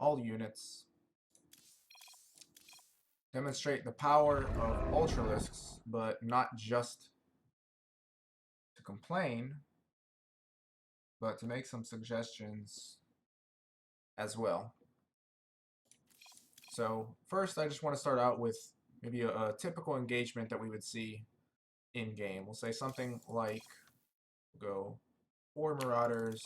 all units. Demonstrate the power of Ultralisks, but not just to complain, but to make some suggestions as well. So first, I just want to start out with maybe a typical engagement that we would see in-game. We'll say something like, go 4 Marauders,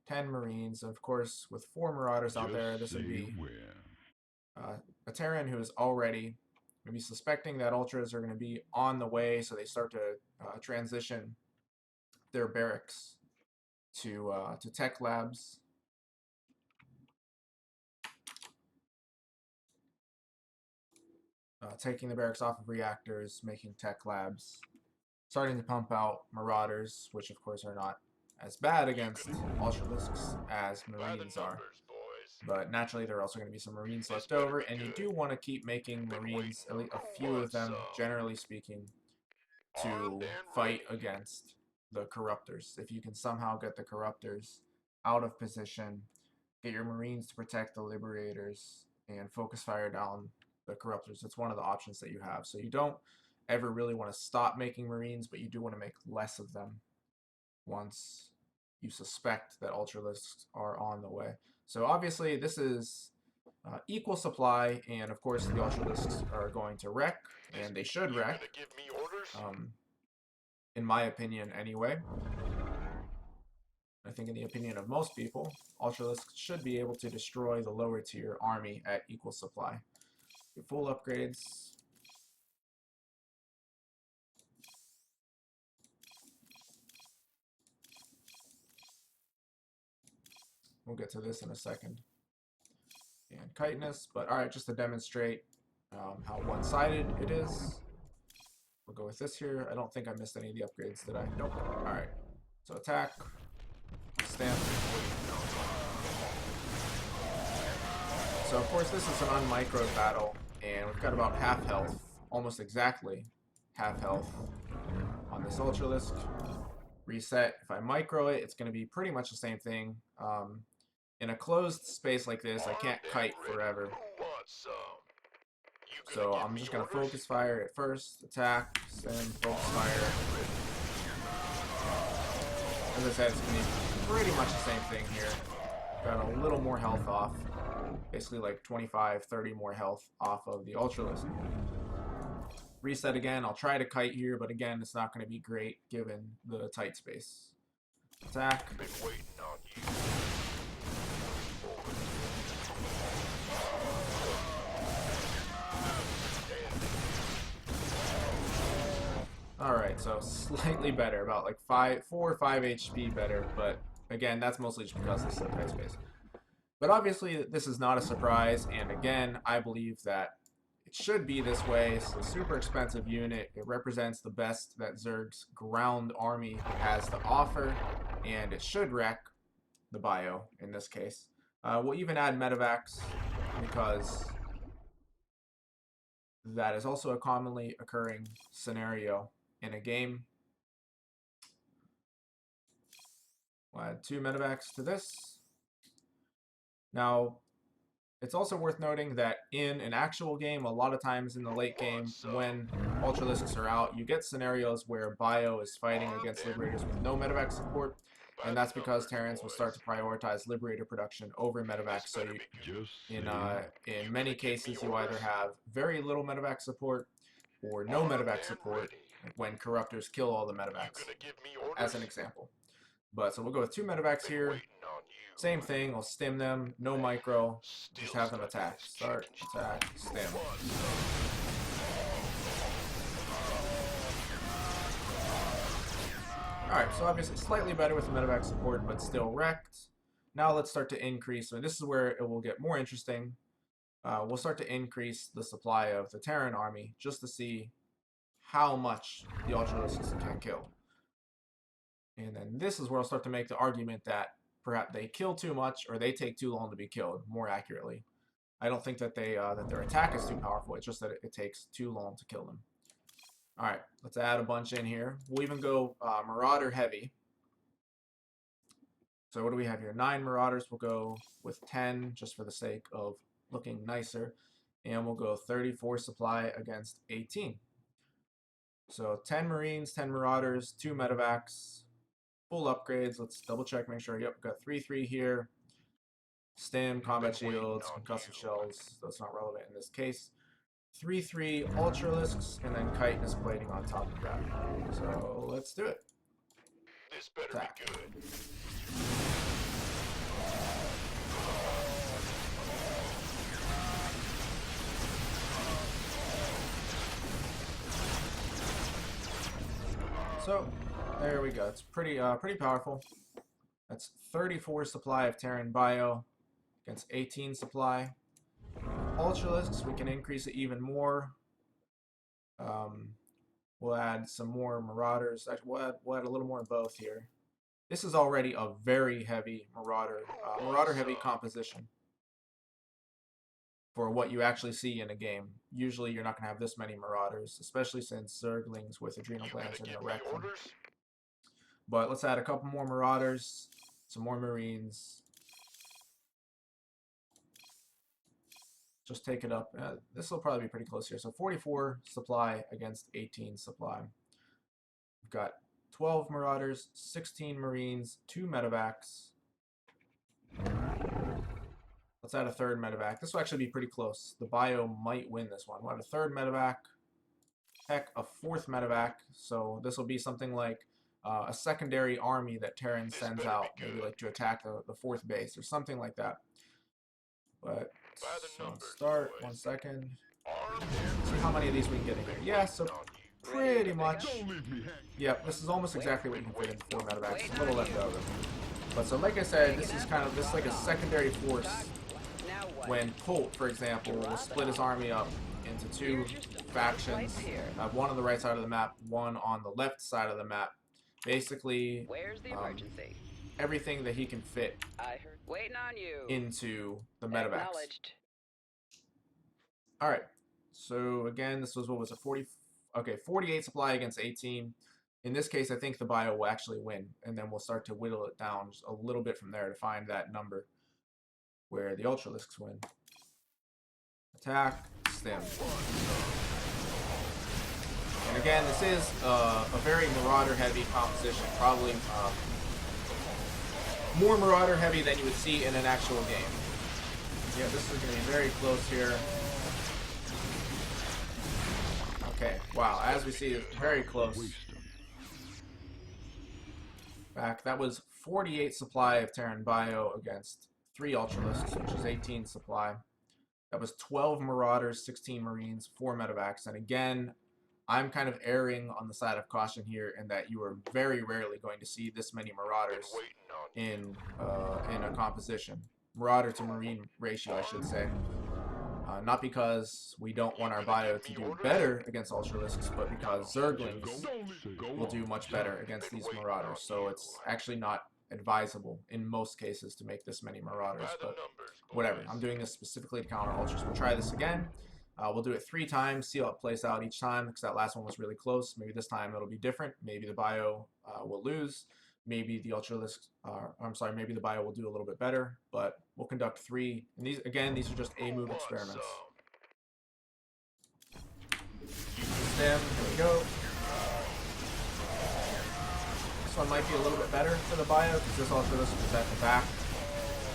10 Marines. Of course, with 4 Marauders out there, this would be a Terran who is already maybe suspecting that Ultras are going to be on the way, so they start to transition their barracks to tech labs. Taking the barracks off of reactors, making tech labs, starting to pump out Marauders, which of course are not as bad against Ultralisks as Marines are. But naturally, there are also going to be some Marines left over, and you do want to keep making Marines, at least a few of them, generally speaking, to fight against the Corruptors. If you can somehow get the Corruptors out of position, get your Marines to protect the Liberators, and focus fire down the Corruptors, it's one of the options that you have. So you don't ever really want to stop making Marines, but you do want to make less of them once you suspect that Ultralisks are on the way. So obviously this is equal supply, and of course the Ultralisks are going to wreck, and they should wreck, in my opinion anyway. I think in the opinion of most people, Ultralisks should be able to destroy the lower tier army at equal supply. Your full upgrades. We'll get to this in a second. And chitinous, but alright, just to demonstrate how one-sided it is, we'll go with this here. I don't think I missed any of the upgrades, did I? Nope. Alright, so attack, stamp. So of course this is an unmicroed battle, and we've got about half health, almost exactly half health on this Ultralisk. Reset. If I micro it, it's going to be pretty much the same thing. In a closed space like this, I can't kite forever. So I'm just going to focus fire at first, attack, send, focus fire. As I said, it's going to be pretty much the same thing here. Got a little more health off. Basically like 25, 30 more health off of the Ultralisk. Reset again. I'll try to kite here, but again, it's not going to be great given the tight space. Attack. Alright, so slightly better, about like 4 or 5 HP better, but again, that's mostly just because this is a tight space. But obviously, this is not a surprise, and again, I believe that it should be this way. It's a super expensive unit. It represents the best that Zerg's ground army has to offer, and it should wreck the bio in this case. We'll even add medevacs because that is also a commonly occurring scenario in a game. We'll add 2 medevacs to this. Now, it's also worth noting that in an actual game, a lot of times in the late game, when Ultralisks are out, you get scenarios where Bio is fighting against Liberators with no medevac support, and that's because Terrans will start to prioritize Liberator production over medevac. So in many cases, you either have very little medevac support or no medevac support when Corruptors kill all the medevacs, as an example. But so we'll go with 2 medevacs here. Same thing, I'll stim them, no micro, just have them attack. Start, attack, stim. Alright, so obviously slightly better with the medevac support, but still wrecked. Now let's start to increase, and this is where it will get more interesting. We'll start to increase the supply of the Terran army, just to see how much the Ultralisks can kill. And then this is where I'll start to make the argument that perhaps they kill too much, or they take too long to be killed, more accurately. I don't think that that their attack is too powerful, it's just that it takes too long to kill them. Alright, let's add a bunch in here. We'll even go Marauder heavy. So what do we have here? 9 Marauders. We'll go with 10 just for the sake of looking nicer. And we'll go 34 supply against 18. So 10 Marines, 10 Marauders, 2 Medevacs, full upgrades. Let's double check, make sure. Yep, got 3-3 here. Stim, combat shields, concussive shells. That's not relevant in this case. 3-3 Ultralisks, and then chitinous plating on top of that. So let's do it. This better Attack. be good. So there we go. It's pretty powerful. That's 34 supply of Terran bio against 18 supply. Ultralisks, we can increase it even more. We'll add some more Marauders. Actually, we'll add a little more of both here. This is already a very heavy Marauder heavy composition for what you actually see in a game. Usually you're not going to have this many Marauders, especially since Zerglings with adrenal glands are going to wreck them. But let's add a couple more Marauders, some more Marines. Just take it up. This will probably be pretty close here. So 44 supply against 18 supply. We've got 12 Marauders, 16 Marines, 2 Medevacs. Let's add a third Medevac. This will actually be pretty close. The bio might win this one. We'll add a third Medevac. Heck, a fourth Medevac. So this will be something like a secondary army that Terran sends out, maybe like to attack the fourth base or something like that. But so let's start. 1 second. See how many of these we can get in here. Yeah, so pretty much. Yep, this is almost exactly what you can fit into 4 Medevacs. A little left over. But so like I said, this is kind of this like a secondary force. When Colt, for example, will split his army up into 2 factions, one on the right side of the map, one on the left side of the map. Basically, everything that he can fit into the Medevacs. Alright, so again, this was, what was it, 48 supply against 18. In this case, I think the bio will actually win, and then we'll start to whittle it down just a little bit from there to find that number where the Ultralisks win. Attack, stim. And again, this is a very Marauder-heavy composition, probably more Marauder-heavy than you would see in an actual game. Yeah, this is going to be very close here. Okay, wow, as we see, it's very close. Back, that was 48 supply of Terran bio against 3 Ultralisks, which is 18 supply. That was 12 Marauders, 16 Marines, 4 Medevacs, and again, I'm kind of erring on the side of caution here in that you are very rarely going to see this many Marauders in a composition. Marauder to Marine ratio, I should say. Not because we don't want our bio to do better against Ultralisks, but because Zerglings will do much better against these Marauders. So it's actually not advisable in most cases to make this many Marauders, but whatever. I'm doing this specifically to counter Ultras. We'll try this again. We'll do it 3 times, see how it plays out each time, because that last one was really close. Maybe this time it'll be different. Maybe the bio will lose. Maybe the Ultralisk, maybe the bio will do a little bit better, but we'll conduct 3. And these are just A-move experiments. Stim, here we go. This one might be a little bit better for the bio, because this Ultralisk was at the back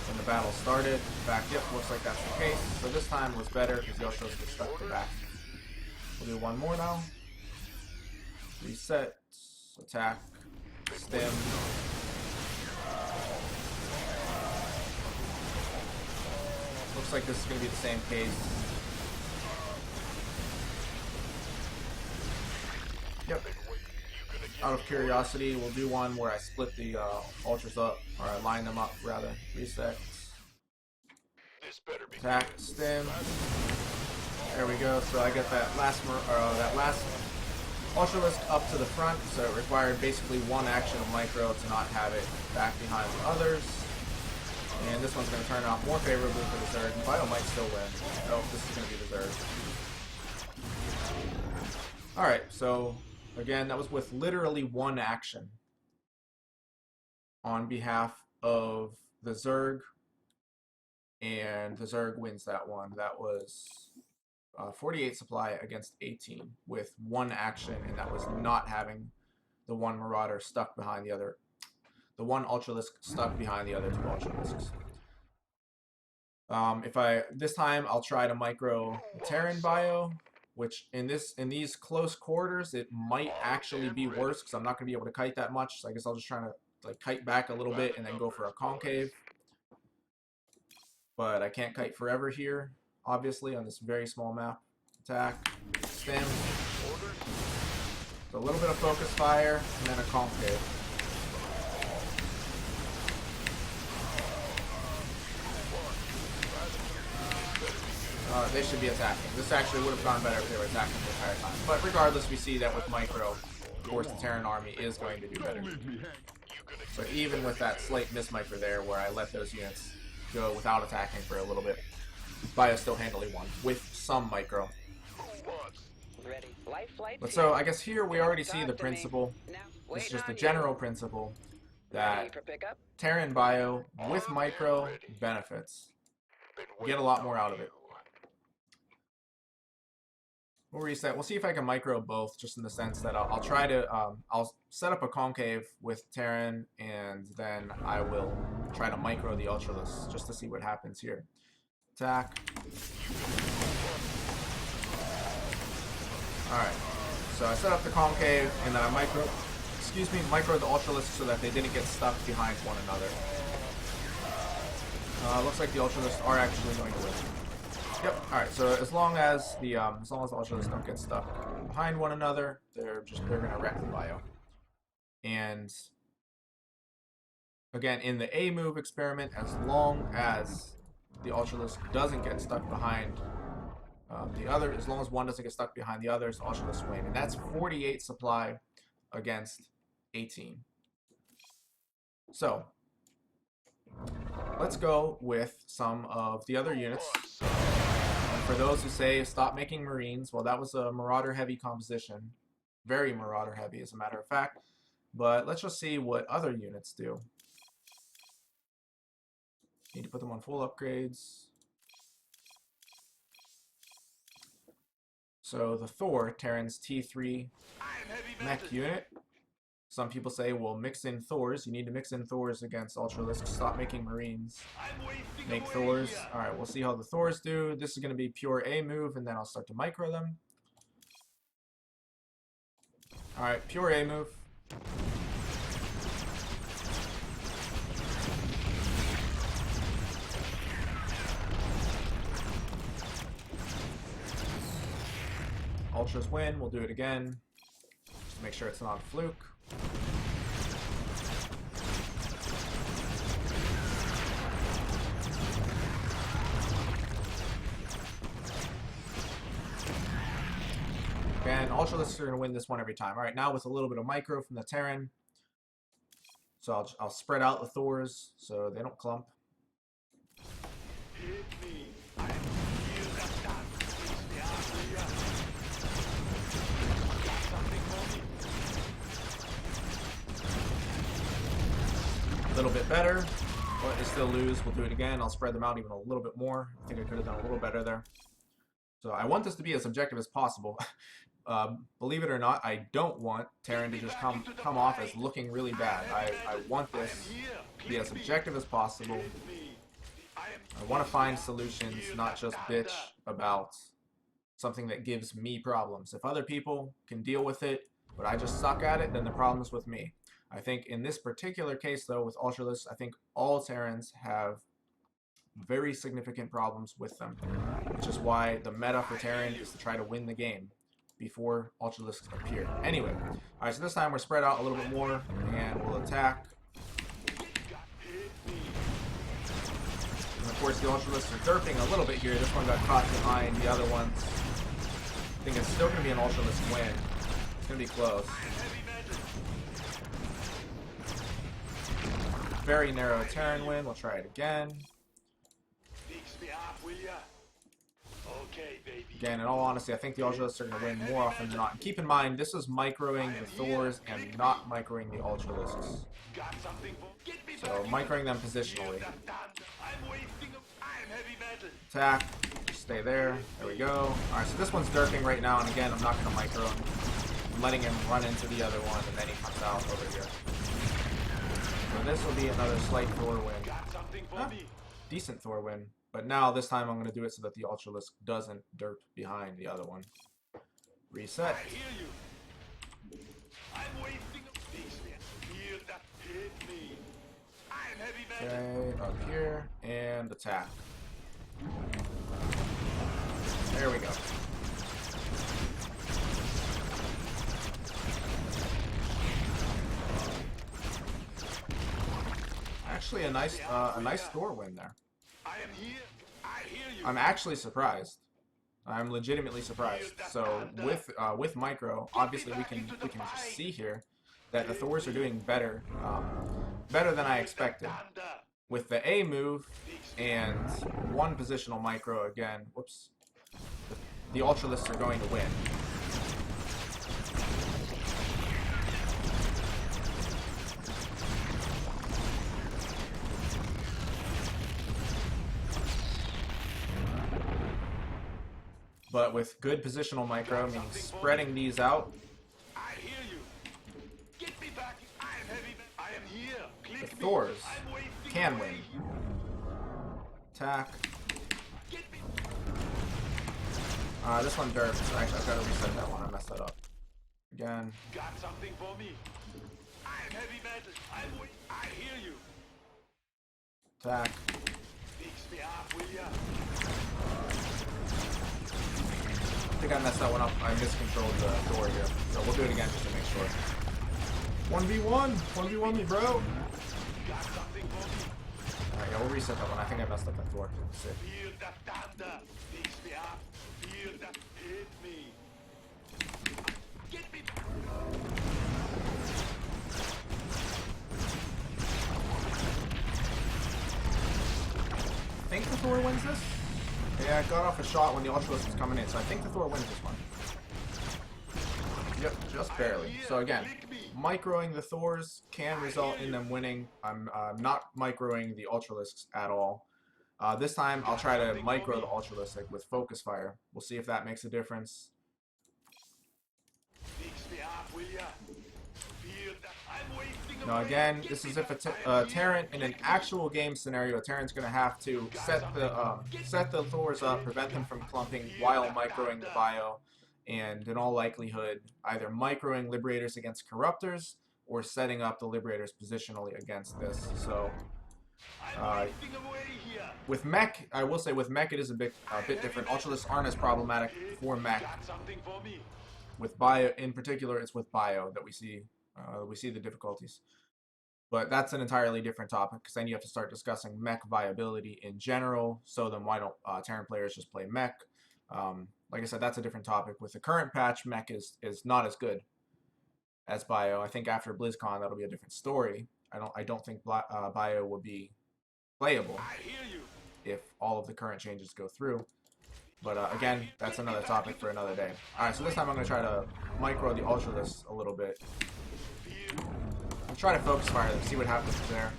when the battle started. In fact, yep, looks like that's the case. So this time was better, because the Ultralisk was stuck at the back. We'll do 1 more now. Reset, attack. Stim. Looks like this is going to be the same case. Yep. Out of curiosity, we'll do one where I split the Ultras up, or I line them up rather. Reset. Attack. Stim. There we go. So I get that last Ultralisk up to the front, so it required basically 1 action of micro to not have it back behind the others. And this one's going to turn out more favorably for the Zerg. Bio might still win. Nope, this is going to be the Zerg. Alright, so again, that was with literally 1 action on behalf of the Zerg, and the Zerg wins that one. That was 48 supply against 18 with one action, and that was not having the one Marauder stuck behind the other, the one Ultralisk stuck behind the other two Ultralisks. This time I'll try to micro the Terran bio, which in these close quarters it might actually be worse because I'm not going to be able to kite that much. So I guess I'll just try to like kite back a little bit and then go for a concave. But I can't kite forever here, obviously, on this very small map. Attack, stem, so a little bit of focus fire, and then a concave. They should be attacking. This actually would have gone better if they were attacking the entire time. But regardless, we see that with micro, of course, the Terran army is going to do better. But even with that slight miss-micro there, where I let those units go without attacking for a little bit, Bio still handily won with some micro. But so I guess here we already see the principle. This is just the general principle that Terran Bio with micro benefits. You get a lot more out of it. We'll reset. We'll see if I can micro both, just in the sense that I'll try to I'll set up a concave with Terran, and then I will try to micro the Ultralisk just to see what happens here. Attack. Alright, so I set up the concave, and then I micro the Ultralisk so that they didn't get stuck behind one another. Looks like the Ultralisk are actually going to win. Yep. Alright, so as long as the Ultralisk don't get stuck behind one another, they're gonna wreck the bio. And again, in the A move experiment, as long as the Ultralisk doesn't get stuck behind the other, as long as one doesn't get stuck behind the others, Ultralisk win. And that's 48 supply against 18. So let's go with some of the other units. For those who say stop making Marines, well, that was a Marauder heavy composition. Very Marauder heavy, as a matter of fact. But let's just see what other units do. Need to put them on full upgrades. So the Thor, Terran's T3 mech unit. Some people say, well, mix in Thors. You need to mix in Thors against Ultralisk. Stop making Marines. Make Thors. Alright, we'll see how the Thors do. This is going to be pure A move, and then I'll start to micro them. Alright, pure A move. Ultras win. We'll do it again. Just to make sure it's not a fluke. And Ultralisks are going to win this one every time. Alright, now with a little bit of micro from the Terran. So I'll spread out the Thors so they don't clump. A little bit better, but they still lose. We'll do it again. I'll spread them out even a little bit more. I think I could have done a little better there. So I want this to be as objective as possible. Believe it or not, I don't want Terran to just come off as looking really bad. I want this to be as objective as possible. I want to find solutions, not just bitch about something that gives me problems. If other people can deal with it, but I just suck at it, then the problem's with me. I think in this particular case, though, with Ultralisk, I think all Terrans have very significant problems with them, which is why the meta for Terran is to try to win the game before Ultralisks appear. Anyway, alright, so this time we're spread out a little bit more, and we'll attack. And of course, the Ultralisks are derping a little bit here. This one got caught behind the other ones. I think it's still going to be an Ultralisk win. It's going to be close. Very narrow Terran win. We'll try it again. Again, in all honesty, I think the Ultralisks are going to win more often than not. And keep in mind, this is microing the Thors and not microing the Ultralisks. So, microing them positionally. Attack. Stay there. There we go. Alright, so this one's derping right now, and again, I'm not going to micro him. I'm letting him run into the other one, and then he comes out over here. So this will be another slight Thor win. Decent Thor win. But now, this time, I'm going to do it so that the Ultralisk doesn't derp behind the other one. Reset. Okay, up here, and attack. There we go. Actually, a nice Thor win there. I'm actually surprised. I'm legitimately surprised. So with micro, obviously we can just see here that the Thors are doing better, better than I expected. With the A move and one positional micro again, whoops, the Ultralisks are going to win. But with good positional micro, meaning spreading these out, the Thors can win. Attack. This one derps. So actually, I've got to reset that one. I messed that up. Again. Got something for me. I'm heavy metal. I hear you. Attack. Fix me up, will ya? I think I messed that one up. I miscontrolled the Thor here. So we'll do it again just to make sure. 1v1! 1v1 me, bro! Alright, yeah, we'll reset that one. I think I messed up that Thor. Let's see. Feel the thunder. Fix me up. Feel the hit me. Get me back. I think the Thor wins this? Yeah, I got off a shot when the Ultralisk was coming in, so I think the Thor wins this one. Yep, just barely. So again, microing the Thors can result in them winning. I'm not microing the Ultralisks at all. This time, I'll try to micro the Ultralisks with Focus Fire. We'll see if that makes a difference. Now again, this is if a Terran in an actual game scenario, a Terran's going to have to set the Thors up, prevent them from clumping while microing the bio, and in all likelihood, either microing Liberators against Corruptors or setting up the Liberators positionally against this. So with mech, I will say with mech it is a bit different. Ultralisks aren't as problematic for mech. With bio, in particular, it's with bio that we see the difficulties. But that's an entirely different topic, because then you have to start discussing mech viability in general. So then why don't Terran players just play mech? Like I said, that's a different topic. With the current patch, mech is not as good as bio. I think after BlizzCon that'll be a different story. I don't think bio will be playable if all of the current changes go through. But again, that's another topic for another day. Alright, so this time I'm going to try to micro the Ultralisks a little bit. I'll try to focus fire them, see what happens there.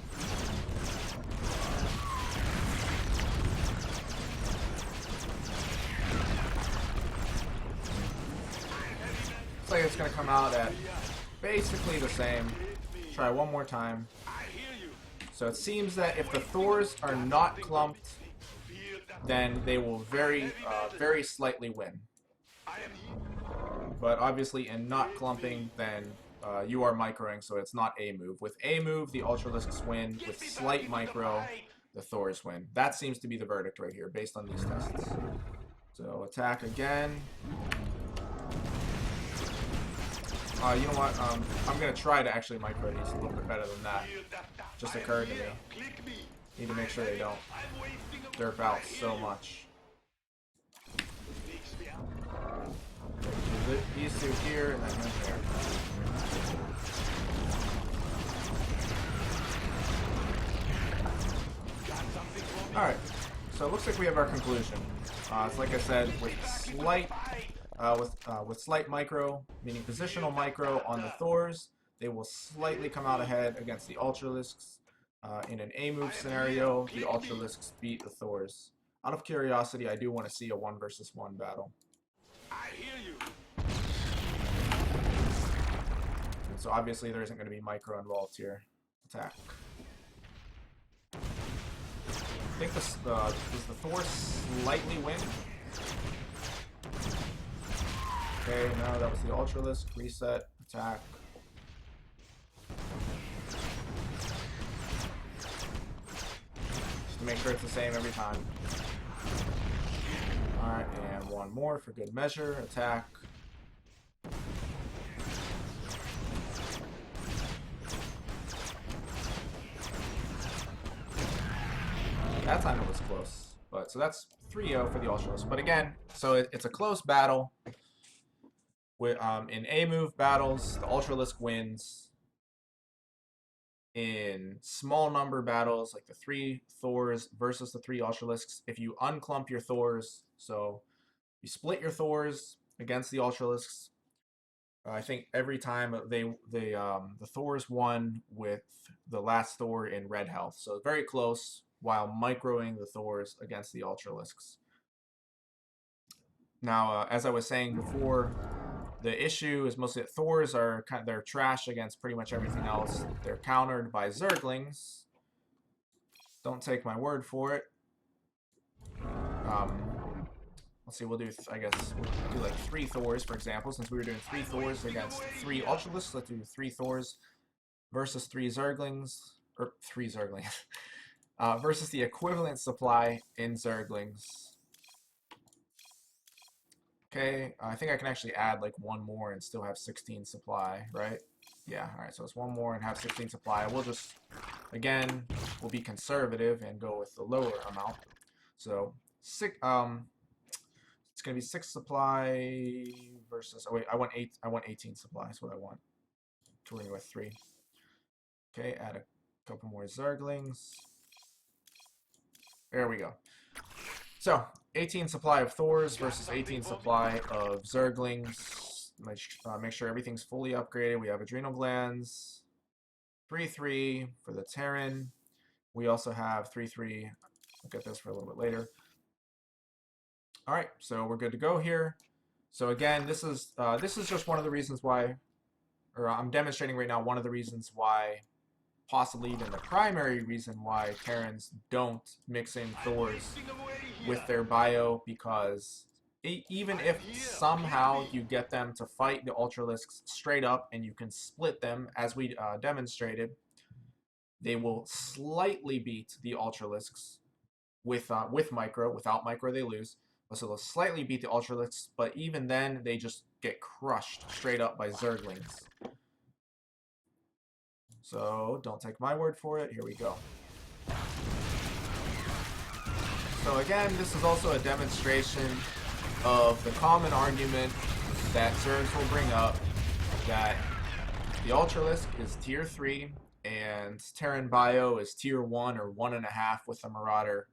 Looks like it's going to come out at basically the same. Try one more time. So it seems that if the Thors are not clumped, then they will very slightly win. But obviously in not clumping, then you are microing, so it's not A move. With A move, the Ultralisks win. With slight micro, the Thors win. That seems to be the verdict right here, based on these tests. So attack again. You know what? I'm going to try to actually micro these a little bit better than that. Just occurred to me. Need to make sure they don't derp out so much. These two here and then one here. Alright, So it looks like we have our conclusion. It's like I said, with slight micro, meaning positional micro on the Thors, they will slightly come out ahead against the Ultralisks. In an A move scenario, the Ultralisks beat the Thors. Out of curiosity, I do want to see a 1 versus 1 battle. I hear you. And so obviously there isn't going to be micro involved here. Attack. I think does the Thor slightly win? Okay, no, that was the Ultralisk. Reset, attack. Just to make sure it's the same every time. Alright, and one more for good measure. Attack. That time it was close. But so that's 3-0 for the Ultralisk. But again, so it's a close battle. With, in A move battles, the Ultralisk wins. In small number battles, like the 3 Thors versus the 3 Ultralisks, if you unclump your Thors, so you split your Thors against the Ultralisks, I think every time the Thors won with the last Thor in red health, so very close while microing the Thors against the Ultralisks. Now, as I was saying before, the issue is mostly that Thors are they're trash against pretty much everything else. They're countered by Zerglings. Don't take my word for it. Let's see, we'll do, I guess, we'll do like 3 Thors, for example, since we were doing 3 Thors against 3 Ultralisks. Let's do 3 Thors versus 3 Zerglings, or 3 Zerglings, versus the equivalent supply in Zerglings. Okay, I think I can actually add like 1 more and still have 16 supply, right? Yeah, alright, so it's 1 more and have 16 supply. We'll just, again, we'll be conservative and go with the lower amount. So, it's going to be 6 supply versus, oh wait, I want 18 supply, is what I want. Touring with 3. Okay, add a couple more Zerglings. There we go. So, 18 supply of Thors versus 18 supply of Zerglings. Make sure everything's fully upgraded. We have adrenal glands. 3-3 for the Terran. We also have 3-3. I'll get this for a little bit later. Alright, so we're good to go here. So again, this is just one of the reasons why, or I'm demonstrating right now one of the reasons why, possibly even the primary reason why Terrans don't mix in Thors with their bio, because even if somehow you get them to fight the Ultralisks straight up and you can split them, as we demonstrated, they will slightly beat the Ultralisks with micro. Without micro, they lose. So they'll slightly beat the Ultralisks, but even then, they just get crushed straight up by Zerglings. So, don't take my word for it. Here we go. So again, this is also a demonstration of the common argument that Zergs will bring up, that the Ultralisk is tier 3 and Terran bio is tier 1 or 1.5 with the Marauder,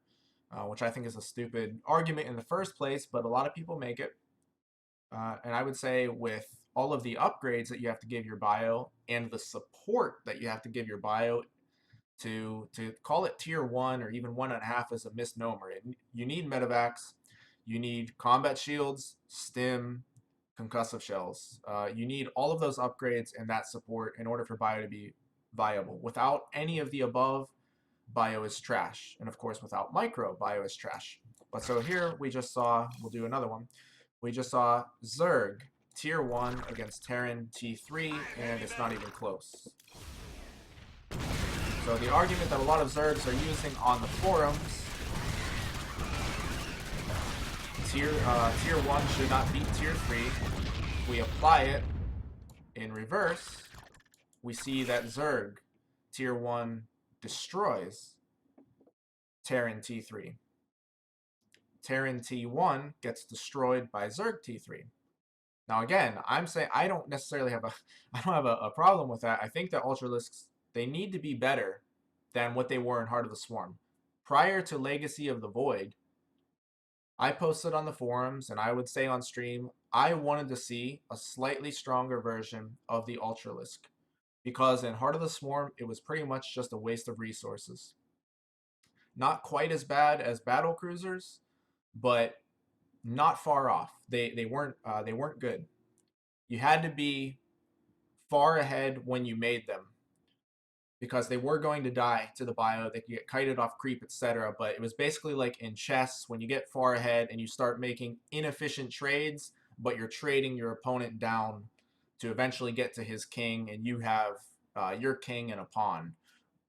which I think is a stupid argument in the first place, but a lot of people make it. And I would say with all of the upgrades that you have to give your bio and the support that you have to give your bio, to call it tier 1 or even 1.5 is a misnomer. You need medevacs, you need combat shields, stim, concussive shells. You need all of those upgrades and that support in order for bio to be viable. Without any of the above, bio is trash. And of course, without micro, bio is trash. But so here we just saw, we'll do another one. We just saw Zerg tier 1 against Terran T3, and it's not even close. So the argument that a lot of Zergs are using on the forums, tier 1 should not beat tier 3. We apply it in reverse. We see that Zerg tier 1 destroys Terran T3. Terran T1 gets destroyed by Zerg T3. Now again, I'm saying I don't necessarily have a problem with that. I think that Ultralisks, they need to be better than what they were in Heart of the Swarm. prior to Legacy of the Void, I posted on the forums and I would say on stream, I wanted to see a slightly stronger version of the Ultralisk, because in Heart of the Swarm, it was pretty much just a waste of resources. Not quite as bad as battle cruisers, but not far off. They weren't good. You had to be far ahead when you made them, because they were going to die to the bio. They could get kited off creep, etc. But it was basically like in chess, when you get far ahead and you start making inefficient trades, but you're trading your opponent down to eventually get to his king, and you have your king and a pawn,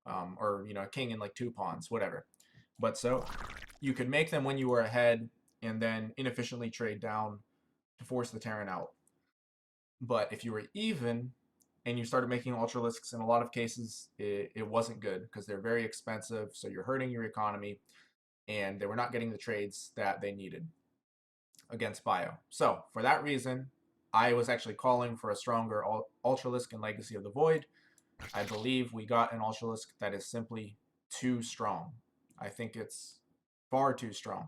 or a king and like 2 pawns, whatever. But so you could make them when you were ahead, and then inefficiently trade down to force the Terran out. But if you were even and you started making Ultralisks, in a lot of cases, it wasn't good, because they're very expensive, so you're hurting your economy, and they were not getting the trades that they needed against bio. So for that reason, I was actually calling for a stronger Ultralisk in Legacy of the Void. I believe we got an Ultralisk that is simply too strong. I think it's far too strong.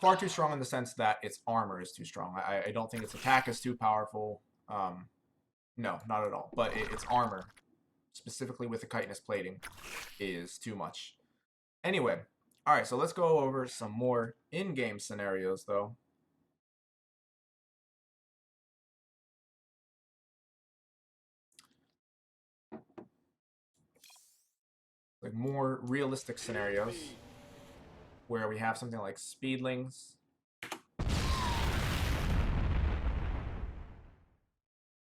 Far too strong in the sense that its armor is too strong. I don't think its attack is too powerful. No, not at all. But its armor, specifically with the chitinous plating, is too much. Anyway, alright, so let's go over some more in-game scenarios, though. Like more realistic scenarios, where we have something like speedlings.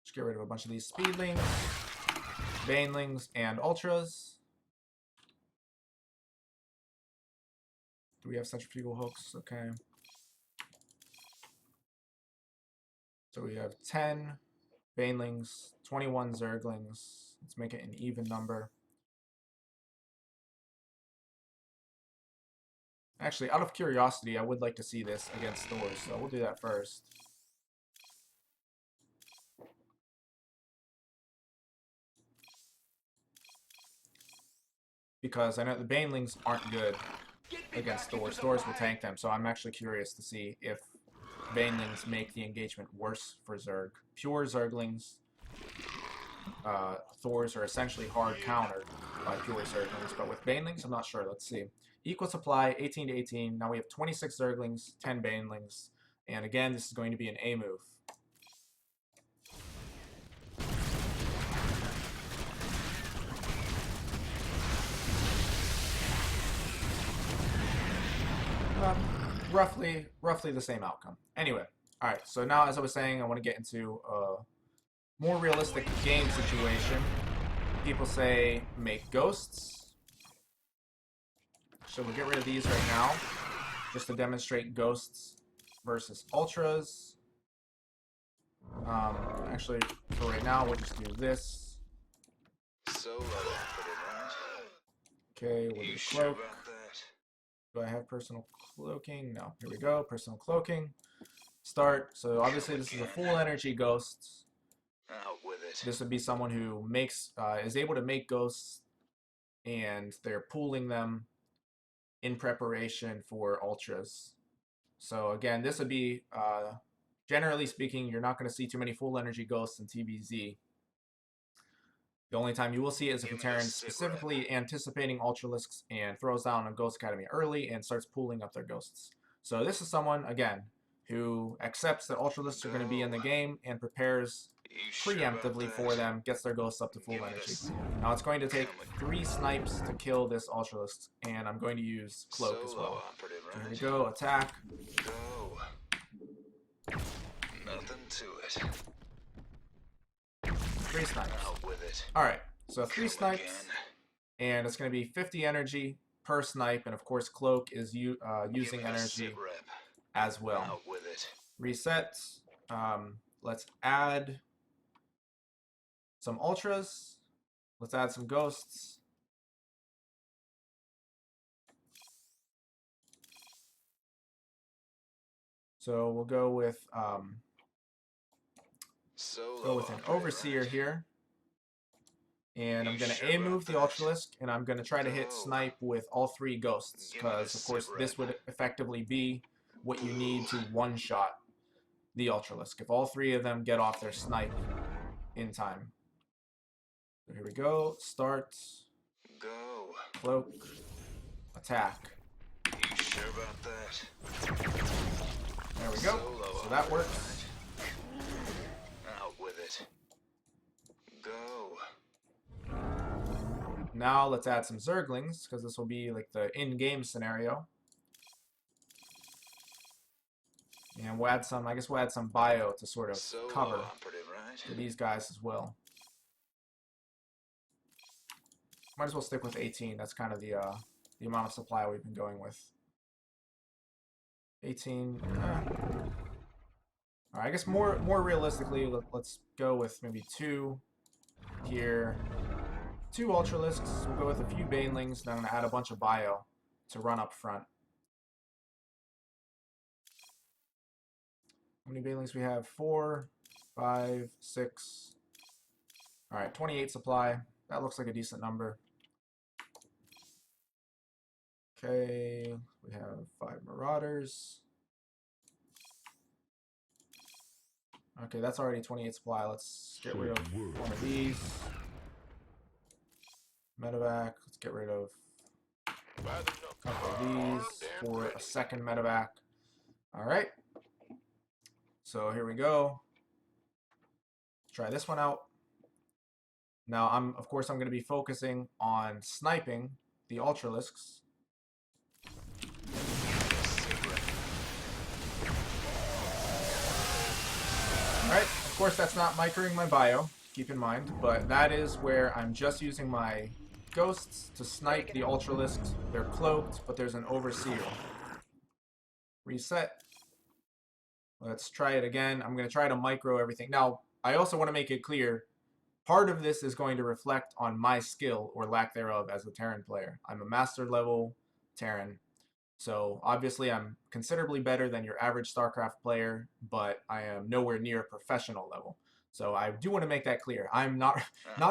Just get rid of a bunch of these speedlings, banelings, and ultras. Do we have centrifugal hooks? Okay. So we have 10 banelings, 21 zerglings. Let's make it an even number. Actually, out of curiosity, I would like to see this against Thors, so we'll do that first. Because I know the banelings aren't good against Thors. Thors will tank them, so I'm actually curious to see if banelings make the engagement worse for Zerg. Pure Zerglings, Thors are essentially hard countered by pure Zerglings, but with banelings, I'm not sure. Let's see. Equal supply, 18 to 18. Now we have 26 Zerglings, 10 banelings, and again, this is going to be an A move. Roughly the same outcome. Anyway, all right. So now, as I was saying, I want to get into a more realistic game situation. People say make ghosts. So we'll get rid of these right now, just to demonstrate ghosts versus ultras. Actually, for right now, we'll just do this. Okay, we'll do cloak. Do I have personal cloaking? No. Here we go. Personal cloaking. Start. So obviously this is a full energy ghost. This would be someone who is able to make ghosts, and they're pooling them in preparation for ultras. So again, this would be, generally speaking, you're not going to see too many full energy ghosts in TBZ. The only time you will see it is if the Terran is specifically anticipating Ultralisks and throws down a Ghost Academy early and starts pooling up their ghosts. So this is someone, again, who accepts that Ultralisks are going to be in the game and prepares preemptively for them, gets their ghosts up to full energy. Now it's going to take 3 snipes to kill this Ultralisk, and I'm going to use Cloak as well. So here we go, attack. Nothing to it. 3 snipes. Alright, so 3 snipes, and it's going to be 50 energy per snipe, and of course Cloak is using energy as well. Reset. Let's add some ultras. Let's add some ghosts. So we'll go with an overseer here. And I'm going to A move the Ultralisk, and I'm going to try to hit snipe with all 3 ghosts, because of course this would effectively be what you need to one-shot the Ultralisk, if all 3 of them get off their snipe in time. So here we go. Start. Go. Cloak. Attack. You sure about that? There we go. So that works. Out with it. Go. Now let's add some Zerglings, because this will be like the in-game scenario. And we'll add some, I guess we'll add some bio to sort of cover for these guys as well. Might as well stick with 18. That's kind of the amount of supply we've been going with. 18. Alright, I guess more realistically, let's go with maybe 2 here. 2 Ultralisks. We'll go with a few Banelings. Then I'm going to add a bunch of bio to run up front. How many Banelings we have? 4, 5, 6. Alright, 28 supply. That looks like a decent number. Okay, we have 5 Marauders. Okay, that's already 28 supply. Let's get rid of one of these. Medevac. Let's get rid of a couple of these for a second Medevac. Alright. So here we go. Try this one out. Now, of course, I'm going to be focusing on sniping the Ultralisks. Alright, of course that's not microing my bio, keep in mind, but that is where I'm just using my ghosts to snipe the Ultralisks. They're cloaked, but there's an Overseer. Reset. Let's try it again. I'm going to try to micro everything. Now, I also want to make it clear, part of this is going to reflect on my skill, or lack thereof, as a Terran player. I'm a master level Terran. So obviously I'm considerably better than your average StarCraft player, but I am nowhere near professional level. So I do want to make that clear. I'm not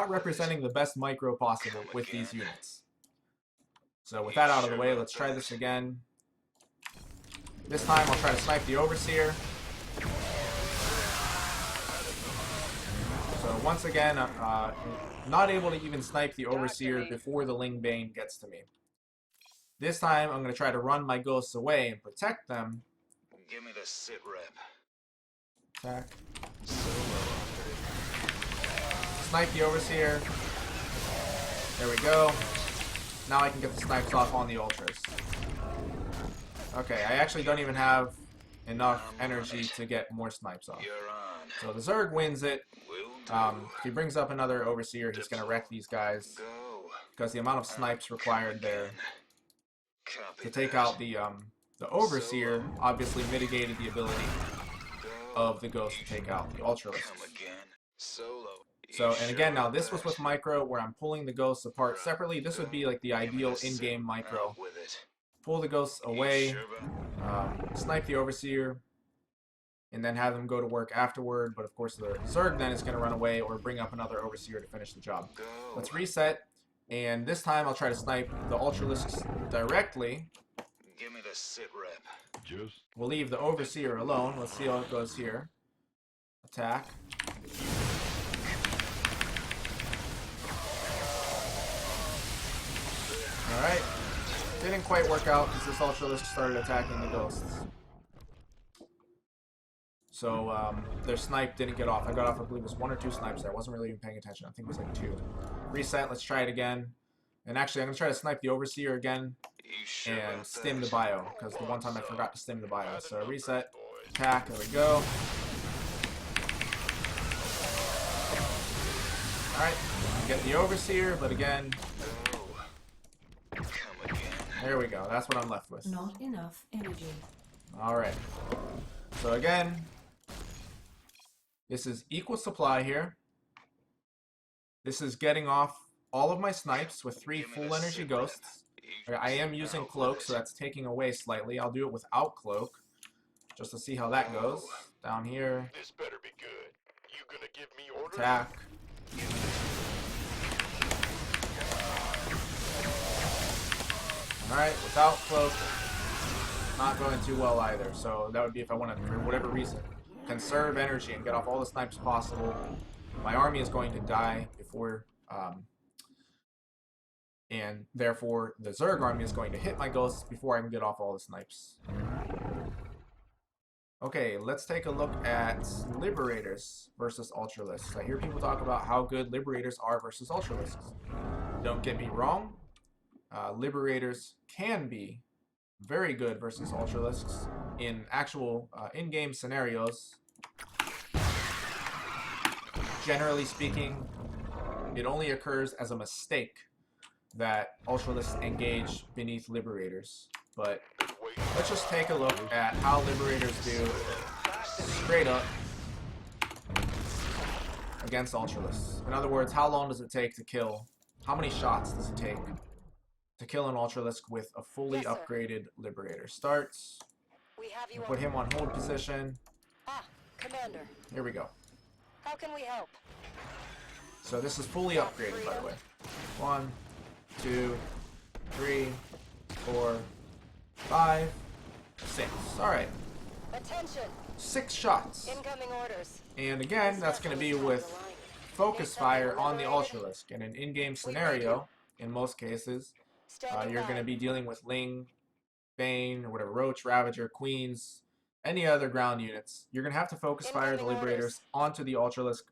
representing the best micro possible with these units. So with that out of the way, let's try this again. This time I'll try to snipe the Overseer. So once again, I'm not able to even snipe the Overseer before the Ling Bane gets to me. This time, I'm going to try to run my ghosts away and protect them. Give me the sit rep. Attack. Snipe the Overseer. There we go. Now I can get the snipes off on the Ultras. Okay, I actually don't even have enough energy to get more snipes off. So the Zerg wins it. If he brings up another Overseer, he's going to wreck these guys. Because the amount of snipes required there to take out the Overseer obviously mitigated the ability of the Ghost to take out the Ultralisks. So, and again, now this was with micro, where I'm pulling the Ghosts apart separately. This would be like the ideal in-game micro. Pull the Ghosts away, snipe the Overseer, and then have them go to work afterward. But of course the Zerg then is going to run away or bring up another Overseer to finish the job. Let's reset. And this time I'll try to snipe the Ultralisks directly. Give me the sit rep. We'll leave the Overseer alone. Let's see how it goes here. Attack. Alright. Didn't quite work out because this Ultralisk started attacking the Ghosts. So their snipe didn't get off. I got off, I believe it was 1 or 2 snipes there. I wasn't really even paying attention. I think it was like 2. Reset, let's try it again. And actually, I'm going to try to snipe the Overseer again and stim the bio, because the one time I forgot to stim the bio. So reset, attack, there we go. Alright, get the Overseer, but again, there we go. That's what I'm left with. Not enough energy. Alright. So again, this is equal supply here. This is getting off all of my snipes with 3 full energy ghosts. I am using cloak, so that's taking away slightly. I'll do it without cloak, just to see how that goes. Down here. This better be good. You gonna give me orders? Attack. Alright, without cloak, not going too well either. So that would be if I want to, for whatever reason, conserve energy and get off all the snipes possible. My army is going to die before, and therefore the Zerg army is going to hit my ghosts before I can get off all the snipes. Okay, let's take a look at Liberators versus Ultralisks. I hear people talk about how good Liberators are versus Ultralisks. Don't get me wrong, Liberators can be very good versus Ultralisks in actual in-game scenarios. Generally speaking, it only occurs as a mistake that Ultralisks engage beneath Liberators. But let's just take a look at how Liberators do straight up against Ultralisks. In other words, how long does it take to kill? How many shots does it take to kill an Ultralisk with a fully upgraded Liberator? Starts. Put him on hold position. Commander. Here we go. How can we help? So this is fully upgraded, by the way. 1, 2, 3, 4, 5, 6. Alright. Attention. 6 shots. Incoming orders. And again, that's going to be with focus fire on the Ultralisk. In an in-game scenario, in most cases, you're going to be dealing with Ling, Bane, or whatever, Roach, Ravager, Queens, any other ground units. You're going to have to focus fire the Liberators onto the Ultralisk.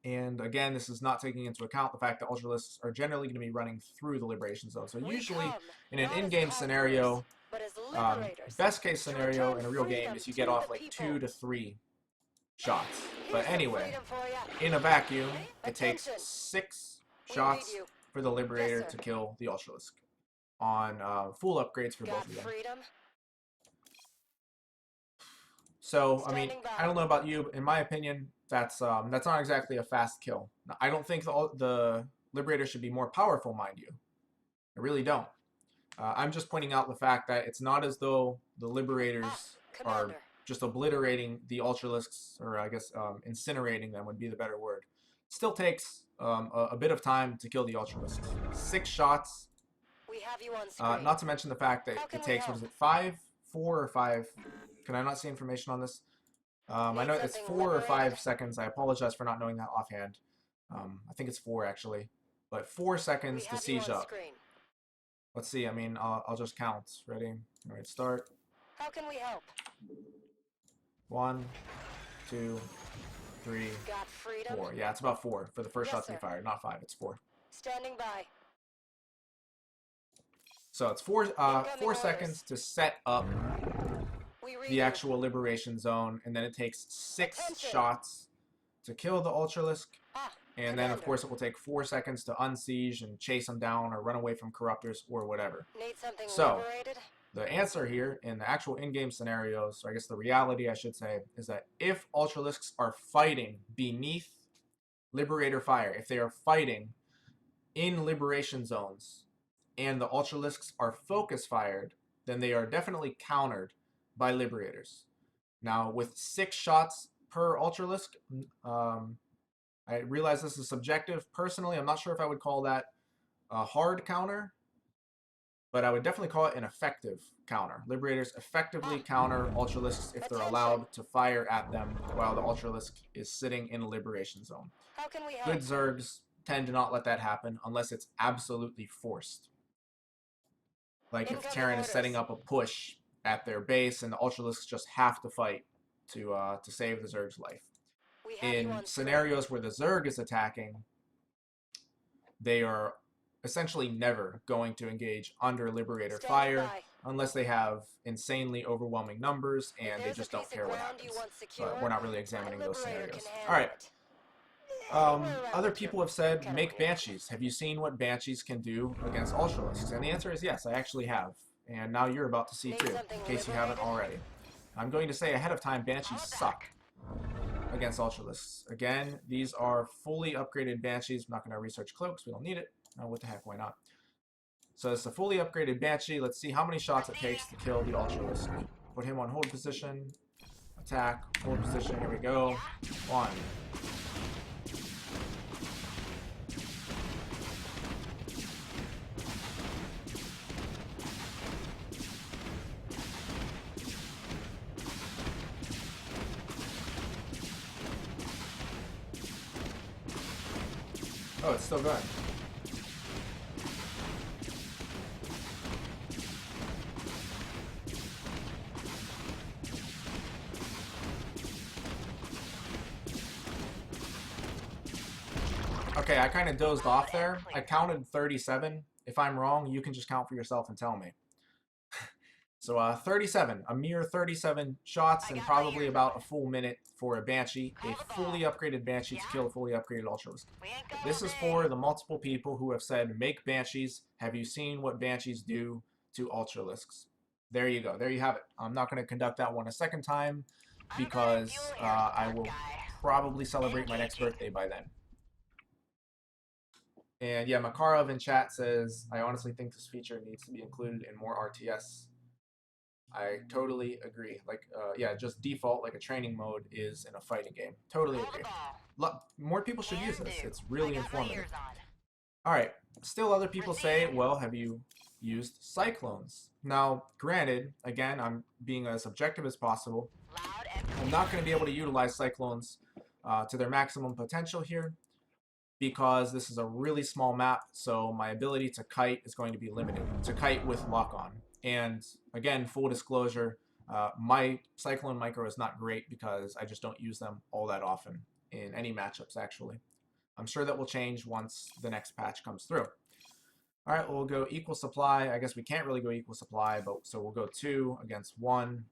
And again, this is not taking into account the fact that Ultralisks are generally going to be running through the Liberation Zone. So usually, in an in-game scenario, best case scenario in a real game is you get off like 2 to 3 shots. But anyway, in a vacuum, it takes 6 shots for the Liberator to kill the Ultralisk on full upgrades for both of them. So, I mean, I don't know about you, but in my opinion, that's not exactly a fast kill. Now, I don't think the Liberator should be more powerful, mind you. I really don't. I'm just pointing out the fact that it's not as though the Liberators are just obliterating the Ultralisks, or I guess incinerating them would be the better word. It still takes a bit of time to kill the Ultralisks. 6 shots. We have you on screen. Not to mention the fact that it takes, what is it, 4 or 5? Can I not see information on this? I know it's 4 or 5 seconds. I apologize for not knowing that offhand. I think it's 4 actually, but 4 seconds to siege up. Let's see. I mean, I'll just count. Ready? All right, start. How can we help? 1, 2, 3, 4. Yeah, it's about 4 for the first shot to be fired. Not 5. It's 4. Standing by. So it's 4 seconds to set up the actual Liberation Zone, and then it takes 6 shots to kill the Ultralisk, and then of course it will take 4 seconds to unsiege and chase them down or run away from Corruptors or whatever. So the answer here in the actual in-game scenarios, or I guess the reality I should say, is that if Ultralisks are fighting beneath Liberator fire, if they are fighting in Liberation Zones, and the Ultralisks are focus fired, then they are definitely countered by Liberators. Now, with 6 shots per Ultralisk, I realize this is subjective. Personally, I'm not sure if I would call that a hard counter, but I would definitely call it an effective counter. Liberators effectively counter Ultralisks if they're allowed to fire at them while the Ultralisk is sitting in a Liberation Zone. Good Zergs tend to not let that happen unless it's absolutely forced. Like if Terran is setting up a push at their base and the Ultralisks just have to fight to save the Zerg's life. In scenarios where the Zerg is attacking, they are essentially never going to engage under Liberator fire unless they have insanely overwhelming numbers and they just don't care what happens. But we're not really examining those scenarios. Alright. Other people have said, make Banshees. Have you seen what Banshees can do against Ultralisks? And the answer is yes, I actually have. And now you're about to see too, in case you haven't already. I'm going to say ahead of time, Banshees suck against Ultralisks. Again, these are fully upgraded Banshees. I'm not going to research cloaks, we don't need it. Oh, what the heck, why not? So it's a fully upgraded Banshee. Let's see how many shots it takes to kill the Ultralisk. Put him on hold position. Attack, hold position, here we go. 1. Oh, it's still going. Okay, I kind of dozed off there. I counted 37. If I'm wrong, you can just count for yourself and tell me. So 37, a mere 37 shots and probably about a full minute for a Banshee, a fully upgraded Banshee to kill a fully upgraded Ultralisk. This is for the multiple people who have said, make Banshees. Have you seen what Banshees do to Ultralisks? There you go. There you have it. I'm not going to conduct that one a second time because I will probably celebrate my next birthday by then. And yeah, Makarov in chat says, I honestly think this feature needs to be included in more RTS. I totally agree. Like, yeah, just default, like a training mode is in a fighting game. Totally agree. More people should use this. It's really informative. Alright, still other people say, well, have you used Cyclones? Now, granted, again, I'm being as objective as possible. I'm not going to be able to utilize Cyclones to their maximum potential here, because this is a really small map, so my ability to kite is going to be limited. To kite with lock-on. And again, full disclosure, my Cyclone micro is not great because I just don't use them all that often in any matchups, actually. I'm sure that will change once the next patch comes through. All right, we'll go equal supply. I guess we can't really go equal supply, but so we'll go 2 against 1.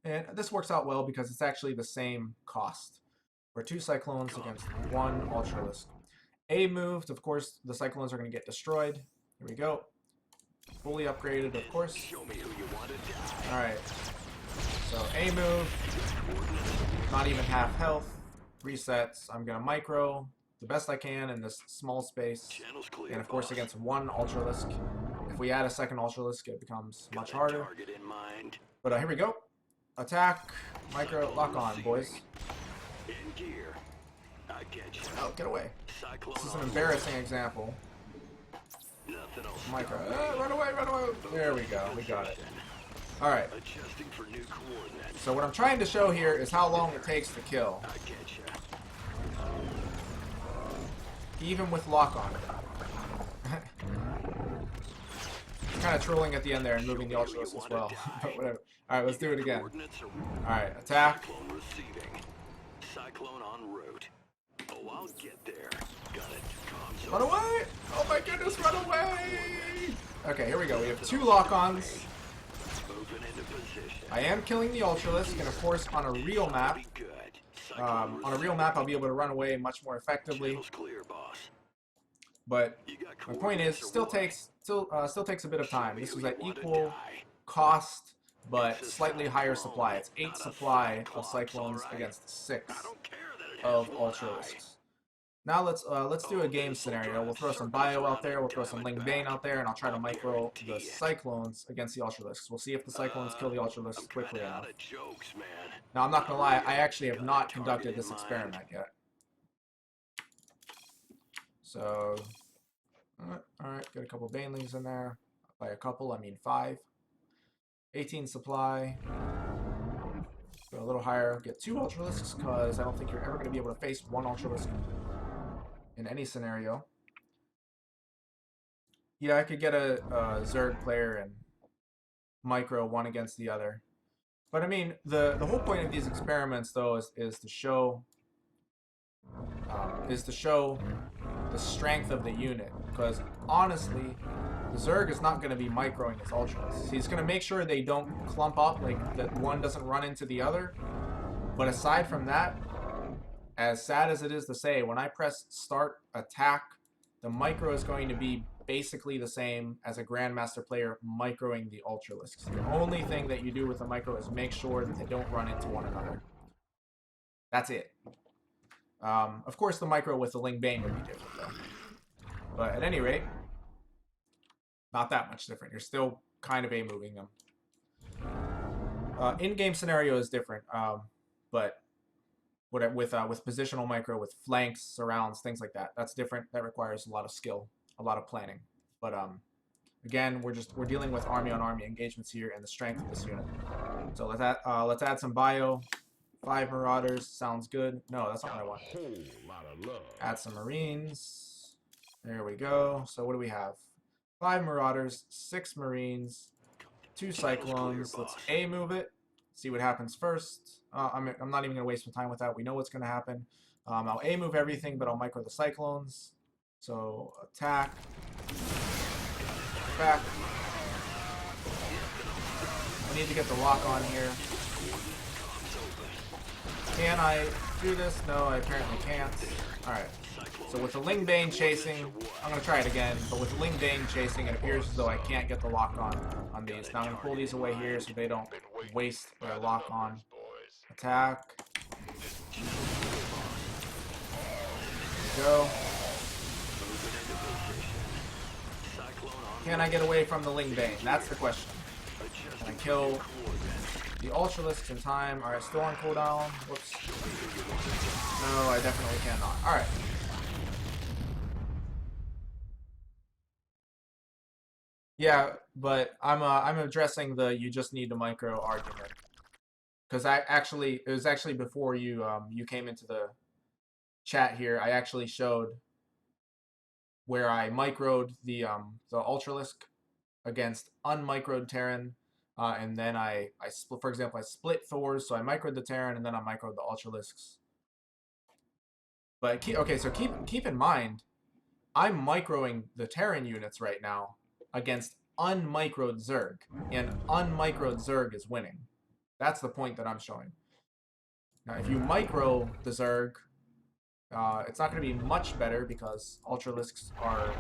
And this works out well because it's actually the same cost. For 2 Cyclones against 1 Ultralisk. A moved, of course, the Cyclones are going to get destroyed. Here we go. Fully upgraded, of course. Alright. So A move. Not even half health. Resets. I'm going to micro the best I can in this small space. And of course against 1 Ultralisk. If we add a second Ultralisk, it becomes much harder. But here we go. Attack. Micro. Lock on, boys. Oh, get away. This is an embarrassing example. Micro. Run away, run away. There we go. We got it. Alright. So what I'm trying to show here is how long it takes to kill. Even with lock-on. Kind of trolling at the end there and moving the Ultralisk as well. But whatever. Alright, let's do it again. Alright, attack. Cyclone en route. Oh, I'll get there. Got it. Run away! Oh my goodness, run away! Okay, here we go. We have 2 lock-ons. I am killing the Ultralisk, and of course, on a real map, I'll be able to run away much more effectively. But my point is, still takes a bit of time. This was at equal cost, but slightly higher supply. It's 8 supply of Cyclones against 6 of Ultralisks. Now let's do a game scenario. We'll throw some Bio out there, we'll throw some Ling Bane out there, and I'll try to micro the Cyclones against the Ultralisks. We'll see if the Cyclones kill the Ultralisks quickly enough. Now I'm not gonna lie, I actually have not conducted this experiment yet. So, alright, get a couple Banelings in there. By a couple, I mean 5. 18 supply. Go a little higher. Get 2 Ultralisks, because I don't think you're ever going to be able to face 1 Ultralisk in any scenario. Yeah, I could get a Zerg player and micro one against the other. But I mean, the whole point of these experiments, though, is to show the strength of the unit. Because honestly, the Zerg is not going to be microing his Ultras. He's going to make sure they don't clump up, like that one doesn't run into the other. But aside from that, as sad as it is to say, when I press start attack, the micro is going to be basically the same as a Grandmaster player microing the Ultralisks. The only thing that you do with the micro is make sure that they don't run into one another. That's it. Of course, the micro with the Ling Bane would be different, though. But at any rate, not that much different. You're still kind of A-moving them. In-game scenario is different, but with positional micro, with flanks, surrounds, things like that, that's different. That requires a lot of skill, a lot of planning. But again, we're dealing with army-on-army engagements here and the strength of this unit. So let's add some bio 5 Marauders sounds good. No, that's not what I want. Whole lot of love. Add some Marines. There we go. So what do we have? 5 Marauders, 6 Marines, 2 Cyclones. Let's A move it. See what happens first. I'm not even going to waste my time with that. We know what's going to happen. I'll A move everything, but I'll micro the Cyclones. So attack. Back. I need to get the lock on here. Can I do this? No, I apparently can't. Alright. So with the Lingbane chasing, I'm going to try it again, but with the Lingbane chasing, it appears as though I can't get the lock on these. Now I'm going to pull these away here so they don't waste their lock on. Attack. Go. Can I get away from the Lingbane? That's the question. Can I kill the Ultralisks in time? Alright, still on cooldown. Whoops. No, I definitely cannot. Alright. Yeah, but I'm addressing the you just need to micro argument. Because it was actually before you came into the chat here, I actually showed where I microed the Ultralisk against unmicroed Terran, and then I split, for example, I split Thors, so I microed the Terran and then I microed the Ultralisks. But so keep in mind, I'm microing the Terran units right now against unmicroed Zerg, and unmicroed Zerg is winning. That's the point that I'm showing. Now, if you micro the Zerg, it's not going to be much better because Ultralisks are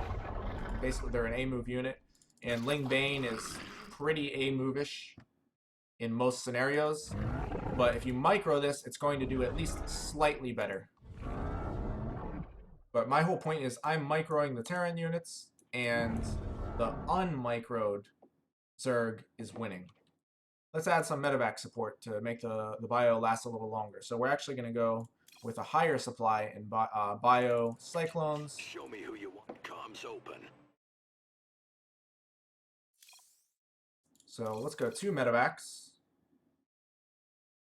basically they're an A move unit, and Lingbane is pretty A move-ish in most scenarios. But if you micro this, it's going to do at least slightly better. But my whole point is I'm microing the Terran units, and the unmicroed Zerg is winning. Let's add some medevac support to make the bio last a little longer. So we're actually going to go with a higher supply in bio Cyclones. Show me who you want. Comms open. So let's go 2 medevacs.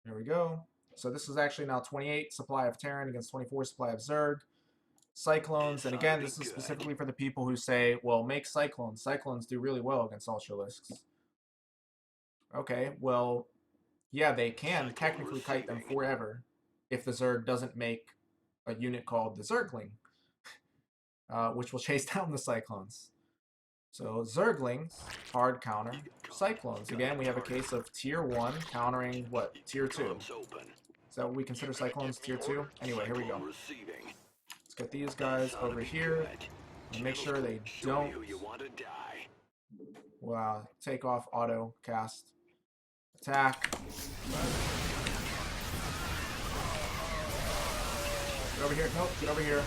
There we go. So this is actually now 28 supply of Terran against 24 supply of Zerg. Cyclones, and again, this is specifically for the people who say, well, make Cyclones. Cyclones do really well against Ultralisks. Okay, well, yeah, they can technically kite them forever if the Zerg doesn't make a unit called the Zergling, which will chase down the Cyclones. So Zerglings, hard counter. Cyclones, again, we have a case of tier 1 countering, what, tier 2? Is that what we consider Cyclones, tier 2? Anyway, here we go. Let's get these guys over here and make sure they don't take off auto cast. Attack. Get over here. Nope, get over here.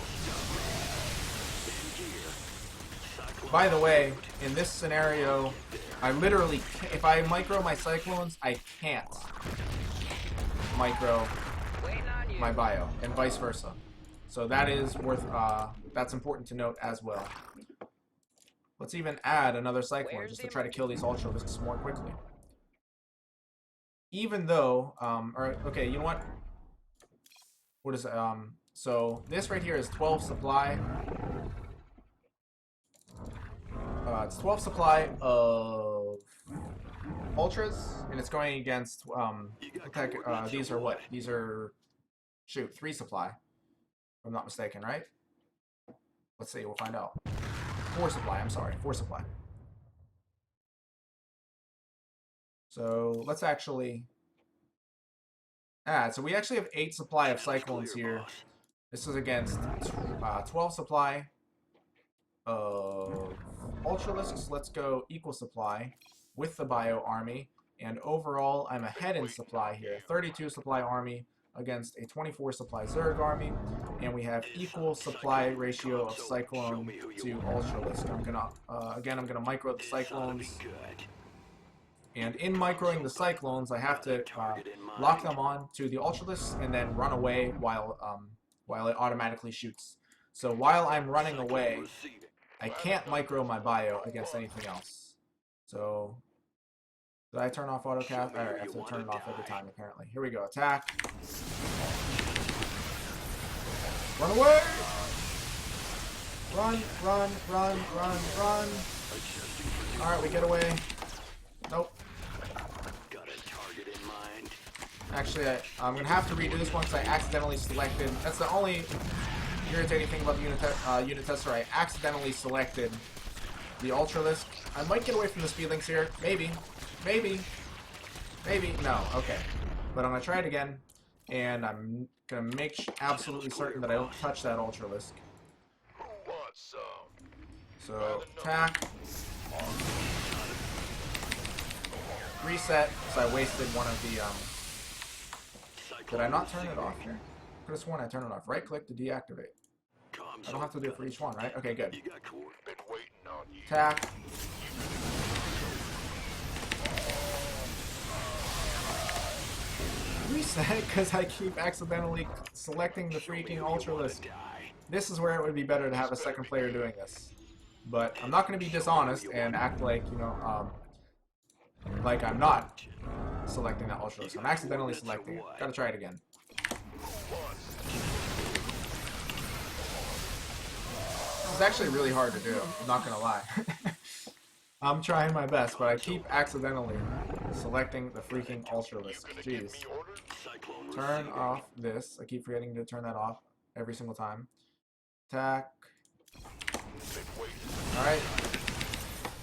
By the way, in this scenario, I literally can't, if I micro my Cyclones, I can't micro my bio, and vice versa. So that is that's important to note as well. Let's even add another Cyclone just to try to kill these Ultralisks more quickly. Even though, okay, you know what? What is it? So this right here is 12 supply. It's 12 supply of Ultras, and it's going against, these are what? These are, 3 supply. If I'm not mistaken, right? Let's see, we'll find out. 4 supply, I'm sorry, 4 supply. So let's actually add. So we actually have 8 supply of Cyclones here. This is against 12 supply of Ultralisks. Let's go equal supply with the bio army. And overall, I'm ahead in supply here. 32 supply army against a 24 supply Zerg army. And we have equal supply ratio of Cyclone to Ultralisk. I'm gonna micro the Cyclones. And in microing the Cyclones, I have to lock them on to the Ultralisks and then run away while it automatically shoots. So while I'm running away, I can't micro my bio against anything else. So Did I turn off autocast? Alright, I have to turn it off every time, apparently. Here we go. Attack. Run away! Run, run, run, run, run. Alright, we get away. Nope. Got a target in mind. Actually, I'm going to have to redo this one because I accidentally selected... That's the only irritating thing about the unit tester. I accidentally selected the Ultralisk. I might get away from the speed links here. Maybe. Maybe. Maybe. No. Okay. But I'm going to try it again. And I'm going to make absolutely certain that I don't touch that Ultralisk. Who wants some? So, attack. Reset, because I wasted one of the, Did I not turn it off here? Could have sworn I turned it off. Right click to deactivate. I don't have to do it for each one, right? Okay, good. You got been waiting on you. Attack. Reset, because I keep accidentally selecting the freaking Ultralisk. This is where it would be better to have a second player doing this. But I'm not going to be dishonest and act like, you know, like I'm not selecting that Ultralisk. I'm accidentally selecting it. Gotta try it again. This is actually really hard to do, I'm not gonna lie. I'm trying my best, but I keep accidentally selecting the freaking Ultralisk. Jeez. Turn off this. I keep forgetting to turn that off every single time. Attack. Alright.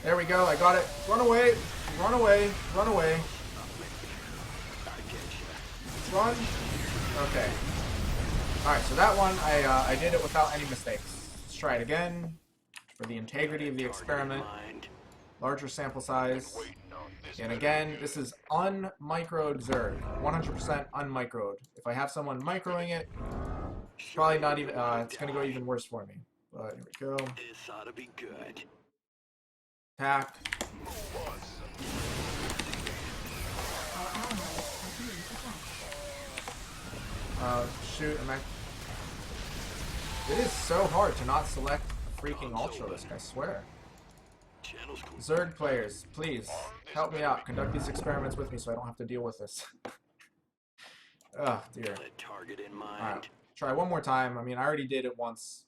There we go, I got it. Run away! Run away! Run away! Run! Okay. Alright, so that one, I did it without any mistakes. Let's try it again. For the integrity of the experiment. Larger sample size. And again, this is unmicroed Zerg. 100% unmicroed. If I have someone microing it, it's probably not even, it's gonna go even worse for me. But here we go. This ought to be good. Attack. Shoot, It is so hard to not select a freaking Ultralisk, I swear. Zerg players, please, help me out. Conduct these experiments with me so I don't have to deal with this. Oh, dear. Alright, try one more time. I mean, I already did it once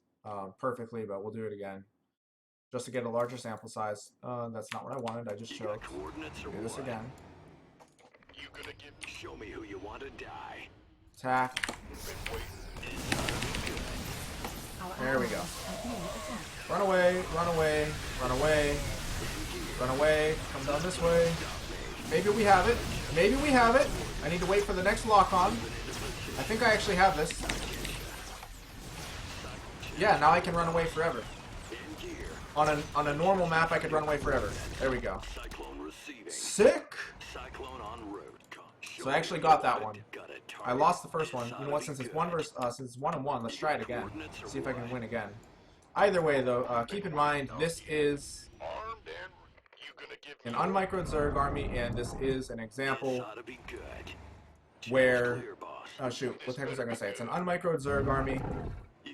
perfectly, but we'll do it again. Just to get a larger sample size. That's not what I wanted, I just choked. Do this again. Show me who you want to die. Attack. There we go. Run away, run away, run away, run away, come down this way. Maybe we have it. Maybe we have it. I need to wait for the next lock-on. I think I actually have this. Yeah, now I can run away forever. On a normal map, I could run away forever. There we go. Sick! So I actually got that one. I lost the first one. You know what? Since it's 1-on-1, let's try it again. See if I can win again. Either way, though, keep in mind this is an unmicroed Zerg army, and this is an example where shoot, what the heck was I gonna say? It's an unmicroed Zerg army,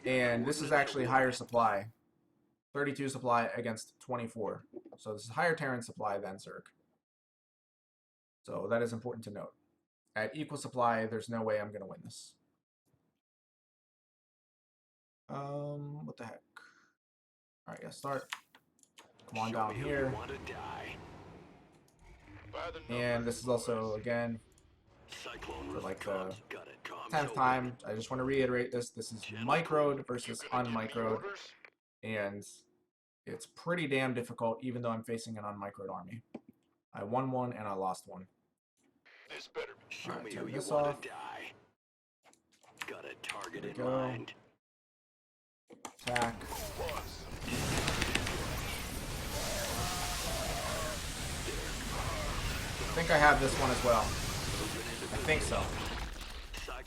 and this is actually higher supply. 32 supply against 24. So this is higher Terran supply than Zerg. So that is important to note. At equal supply, there's no way I'm going to win this. What the heck? Alright, yeah, start. Come on down here. And this is also, again, for like the 10th time. I just want to reiterate this. This is microed versus unmicroed. And it's pretty damn difficult, even though I'm facing an unmicroed army. I won one and I lost one. This better show me turn who you this want off. to die. Got a target There we in go. mind. Attack. I think I have this one as well. I think so.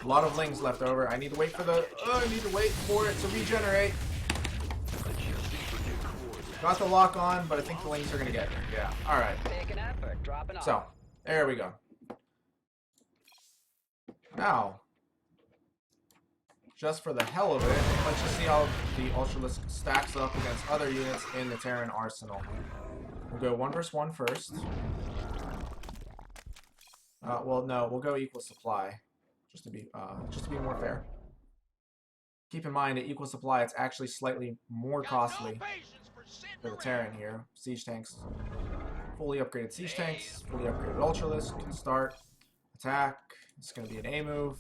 A lot of lings left over. I need to wait for the... I need to wait for it to regenerate. Got the lock on, but I think the lings are going to get me. Yeah. Alright. So, there we go. Now, just for the hell of it, let's just see how the Ultralisk stacks up against other units in the Terran arsenal. We'll go 1 versus 1 first. Well, no, we'll go equal supply, just to be more fair. Keep in mind, at equal supply, it's actually slightly more costly for the Terran here. Siege tanks, fully upgraded siege tanks, fully upgraded Ultralisk. Start, attack. It's going to be an A move.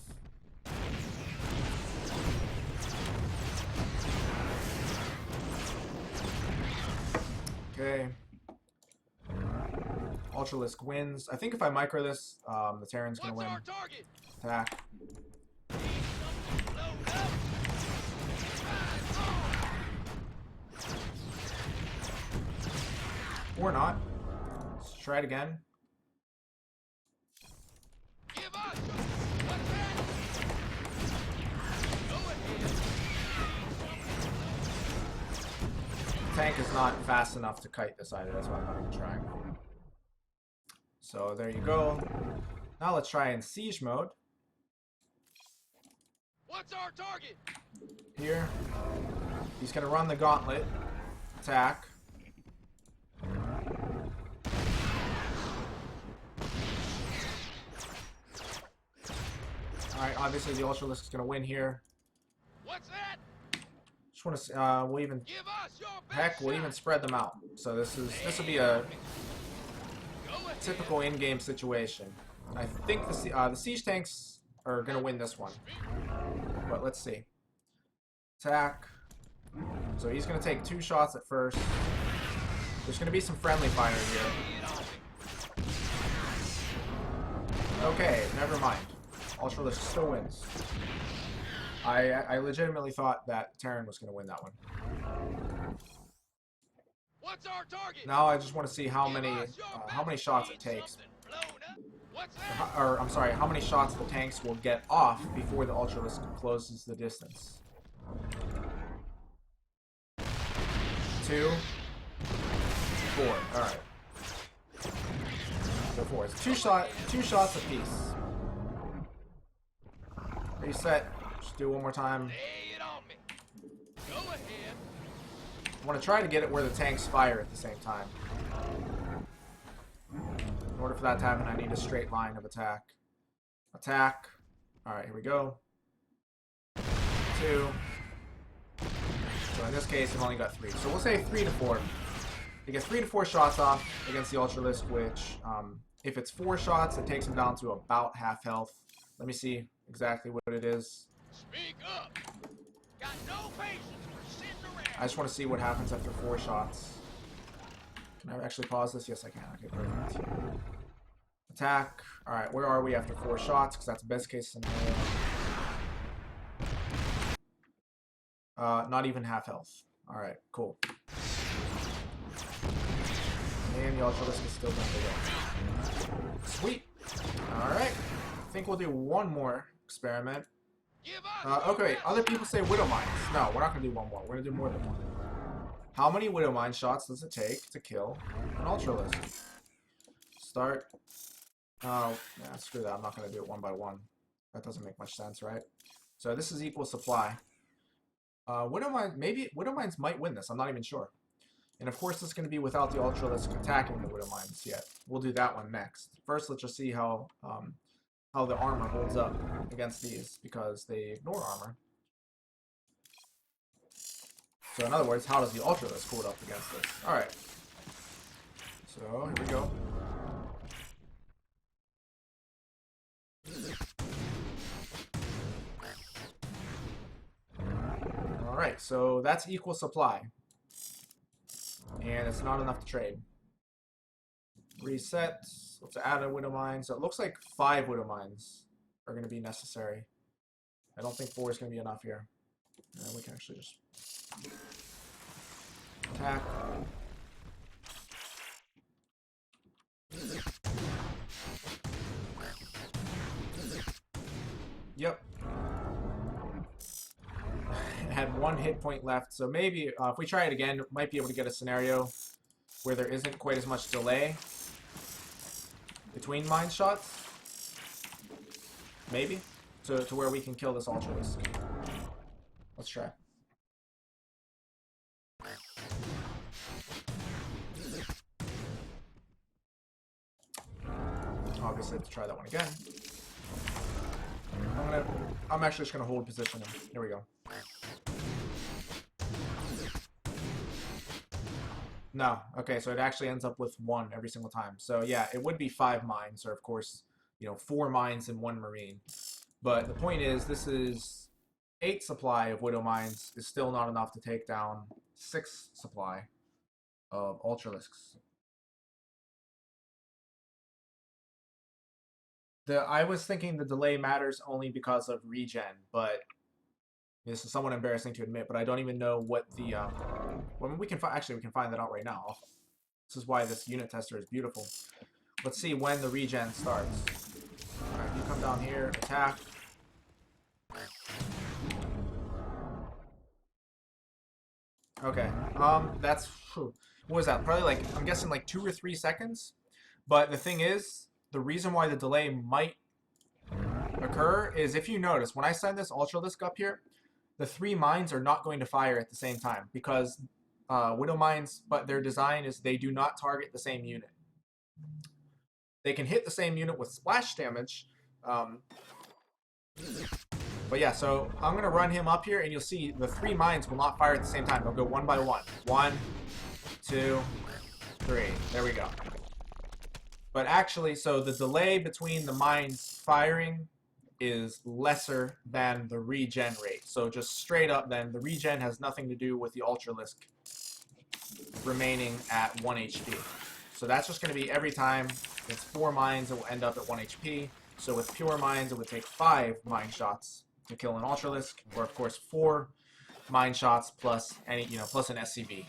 Okay. Ultralisk wins. I think if I micro this, the Terran's going to win. Attack. Or not. Let's try it again. Tank is not fast enough to kite this either, that's why I'm not even trying. So there you go. Now let's try in siege mode. What's our target? Here. He's gonna run the gauntlet. Attack. Alright, obviously the Ultralisk is gonna win here. What's that? Just want to we'll even Give us your best heck, we'll even spread them out. So this will be a typical in-game situation. I think the siege tanks are gonna win this one, but let's see. Attack. So he's gonna take 2 shots at first. There's gonna be some friendly fire here. Okay, never mind. Ultralisk still wins. I legitimately thought that Terran was gonna win that one. What's our target? Now I just want to see how many shots it takes, or I'm sorry, how many shots the tanks will get off before the Ultralisk closes the distance. 2, 4. All right. So 4. It's 2 shots apiece. Reset. Just do it one more time. Lay it on me. Go ahead. I want to try to get it where the tanks fire at the same time. In order for that to happen, I need a straight line of attack. Attack. Alright, here we go. 2. So in this case, I've only got 3. So we'll say 3 to 4. You get 3 to 4 shots off against the Ultralisk, which, if it's 4 shots, it takes him down to about half health. Let me see exactly what it is. Speak up. Got no patience for sitting around. I just want to see what happens after 4 shots. Can I actually pause this? Yes, I can. Okay, perfect. Attack. Alright, where are we after 4 shots? Because that's the best case scenario. Not even half health. Alright, cool. And the Ultralisk is still going to go. Sweet. Alright. I think we'll do one more experiment. Okay, other people say Widow Mines. No, we're not going to do one more. We're going to do more than one. How many Widow Mine shots does it take to kill an Ultralisk? Start. Oh, yeah, screw that. I'm not going to do it one by one. That doesn't make much sense, right? So this is equal supply. Widow Mines, maybe Widow Mines might win this. I'm not even sure. And of course, this is going to be without the Ultralisk attacking the Widow Mines yet. We'll do that one next. First, let's just see how the armor holds up against these, because they ignore armor. So in other words, how does the Ultralisk hold up against this? Alright. So, here we go. Alright, so that's equal supply. And it's not enough to trade. Reset. Let's add a Widow Mine. So it looks like 5 Widow Mines are going to be necessary. I don't think 4 is going to be enough here. And we can actually just attack. Yep. It had 1 hit point left, so maybe if we try it again, might be able to get a scenario where there isn't quite as much delay between mine shots. Maybe. To where we can kill this Ultralisk. Let's try. obviously have to try that one again. I'm actually just gonna hold position. Here we go. No. Okay, so it actually ends up with 1 every single time. So yeah, it would be 5 mines, or of course, 4 mines and 1 marine. But the point is, this is 8 supply of Widow Mines is still not enough to take down 6 supply of Ultralisks. I was thinking the delay matters only because of regen, but this is somewhat embarrassing to admit, but I don't even know what the, well, we can find that out right now. This is why this unit tester is beautiful. Let's see when the regen starts. Alright, you come down here, attack. Okay, that's, what was that? Probably like, I'm guessing like 2 or 3 seconds. But the thing is, the reason why the delay might occur is if you notice, when I send this Ultralisk up here, the 3 mines are not going to fire at the same time because Widow Mines, but their design is they do not target the same unit. They can hit the same unit with splash damage. But yeah, so I'm going to run him up here and you'll see the 3 mines will not fire at the same time. They'll go one by one. 1, 2, 3. There we go. But actually, so the delay between the mines firing is lesser than the regen rate. So just straight up then, the regen has nothing to do with the Ultralisk remaining at 1 HP. So that's just going to be every time it's 4 mines, it will end up at 1 HP. So with pure mines, it would take 5 mine shots to kill an Ultralisk, or of course 4 mine shots plus any, plus an SCV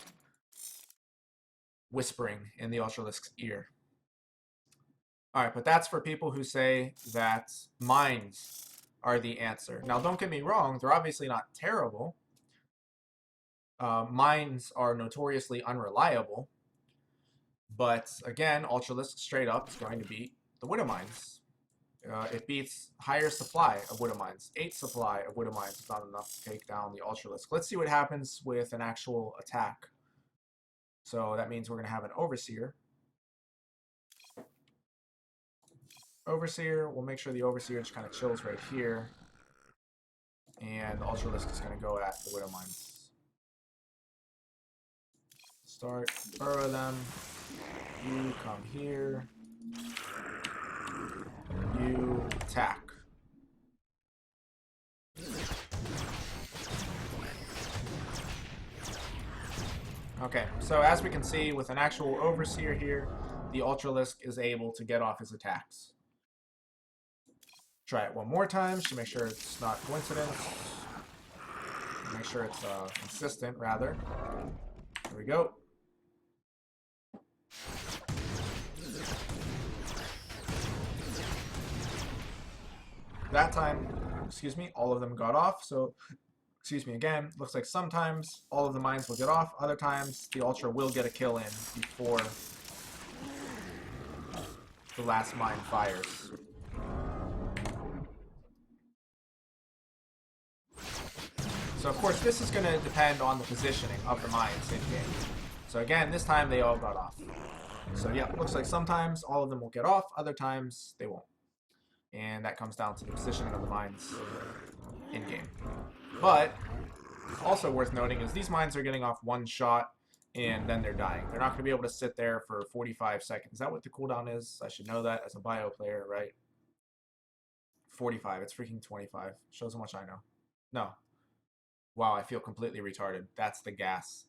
whispering in the Ultralisk's ear. Alright, but that's for people who say that mines are the answer. Now, don't get me wrong, they're obviously not terrible. Mines are notoriously unreliable. But, again, Ultralisk straight up is going to beat the Widow Mines. It beats higher supply of Widow Mines. 8 supply of Widow Mines is not enough to take down the Ultralisk. Let's see what happens with an actual attack. So that means we're going to have an Overseer. Overseer, we'll make sure the Overseer just kind of chills right here. And the Ultralisk is going to go at the Widow Mines. Start, burrow them. You come here. You attack. Okay, so as we can see, with an actual Overseer here, the Ultralisk is able to get off his attacks. Try it one more time, just to make sure it's not coincidence. Make sure it's consistent, rather. Here we go. That time, excuse me, all of them got off, so, excuse me again, looks like sometimes all of the mines will get off, other times the Ultra will get a kill in before the last mine fires. So of course this is going to depend on the positioning of the mines in game. So again, this time they all got off. So yeah, looks like sometimes all of them will get off, other times they won't. And that comes down to the positioning of the mines in game. But also worth noting is these mines are getting off 1 shot and then they're dying. They're not going to be able to sit there for 45 seconds. Is that what the cooldown is? I should know that as a bio player, right? 45. It's freaking 25. Shows how much I know. No. Wow, I feel completely retarded. That's the gas.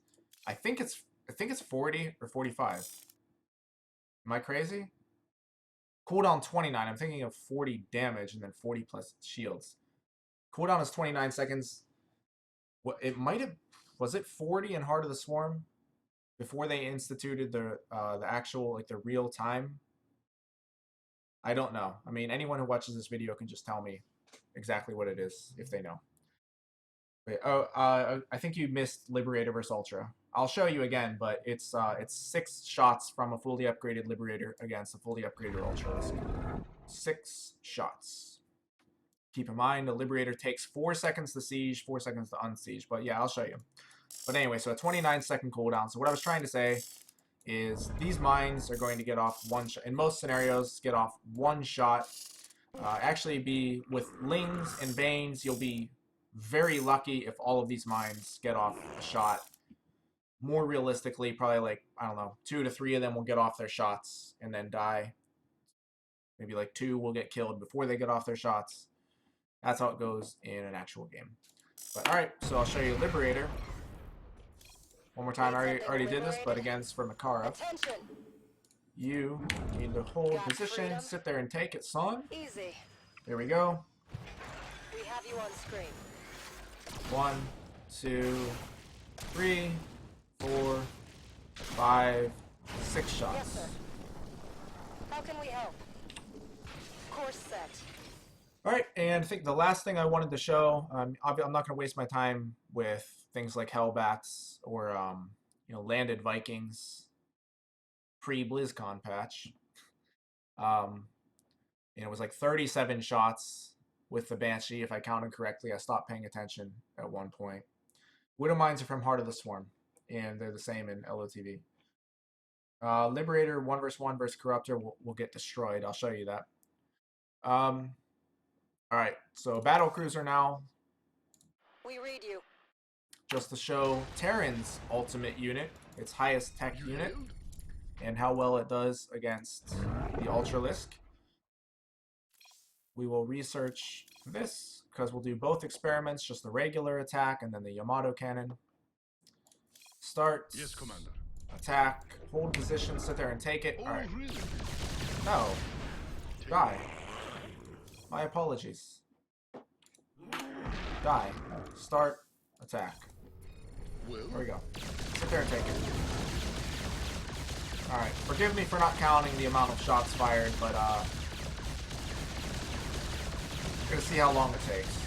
I think it's 40 or 45. Am I crazy? Cooldown 29. I'm thinking of 40 damage and then 40 plus shields. Cooldown is 29 seconds. What it might have, was it 40 in Heart of the Swarm before they instituted the actual, like, the real time? I don't know. I mean, anyone who watches this video can just tell me exactly what it is if they know. Wait, I think you missed Liberator versus Ultra. I'll show you again, but it's 6 shots from a fully upgraded Liberator against a fully upgraded Ultralisk. 6 shots. Keep in mind, the Liberator takes 4 seconds to siege, 4 seconds to unsiege. But yeah, I'll show you. But anyway, so a 29-second cooldown. So what I was trying to say is these mines are going to get off one shot. In most scenarios, get off one shot. Actually, be with Lings and Banes, you'll be very lucky if all of these mines get off a shot. More realistically, probably like, I don't know, 2 to 3 of them will get off their shots and then die. Maybe like 2 will get killed before they get off their shots. That's how it goes in an actual game. But alright, so I'll show you Liberator. One more time, I already did this, but again, it's for Makarov. Attention. You need to hold position, sit there and take it, son. Easy. There we go. We have you on screen. 1, 2, 3, 4, 5, 6 shots. Yes, sir. How can we help? Course set. Alright, and I think the last thing I wanted to show, I'm not going to waste my time with things like Hellbats or landed Vikings pre-Blizzcon patch. It was like 37 shots with the Banshee, if I counted correctly. I stopped paying attention at one point. Widow Mines are from Heart of the Swarm, and they're the same in LOTV. Liberator 1 versus 1 versus Corruptor will get destroyed. I'll show you that. Alright, so Battle Cruiser now. We read you. Just to show Terran's ultimate unit, its highest tech unit, and how well it does against the Ultralisk. We will research this, because we'll do both experiments, just the regular attack and then the Yamato cannon. Start. Yes, Commander. Attack. Hold position, sit there and take it. Oh, Alright. really? No. Die. My apologies. Die. Start. Attack. Well, There we go. Sit there and take it. Alright. Forgive me for not counting the amount of shots fired, but we're gonna see how long it takes.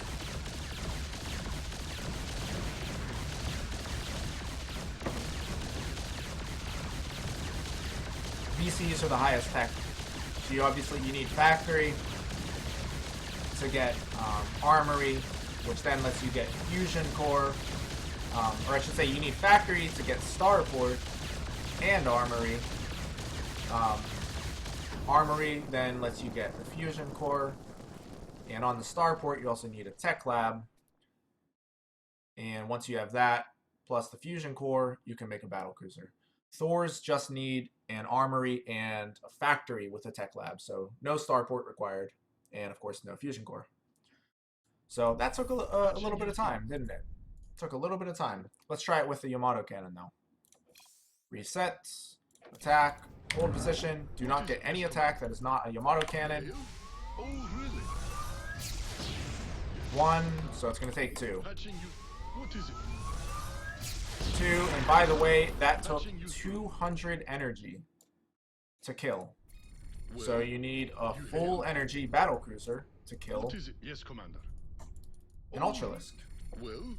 VCs are the highest tech. So you need factory to get armory, which then lets you get fusion core. Or I should say you need factory to get starport and armory. Armory then lets you get the fusion core. And on the starport you also need a tech lab. And once you have that, plus the fusion core, you can make a battle cruiser. Thors just need an armory and a factory with a tech lab, so no starport required, and of course no fusion core. So that took a little bit of time, didn't it? Took a little bit of time. Let's try it with the Yamato cannon though. Reset, attack, hold position. Do not get any attack that is not a Yamato cannon. oh, really? 1, so it's going to take 2. Patching you. What is it? 2, and by the way, that took 200 energy to kill. So you need a full energy battle cruiser to kill What is it? Yes, Commander. an Ultralisk. Well,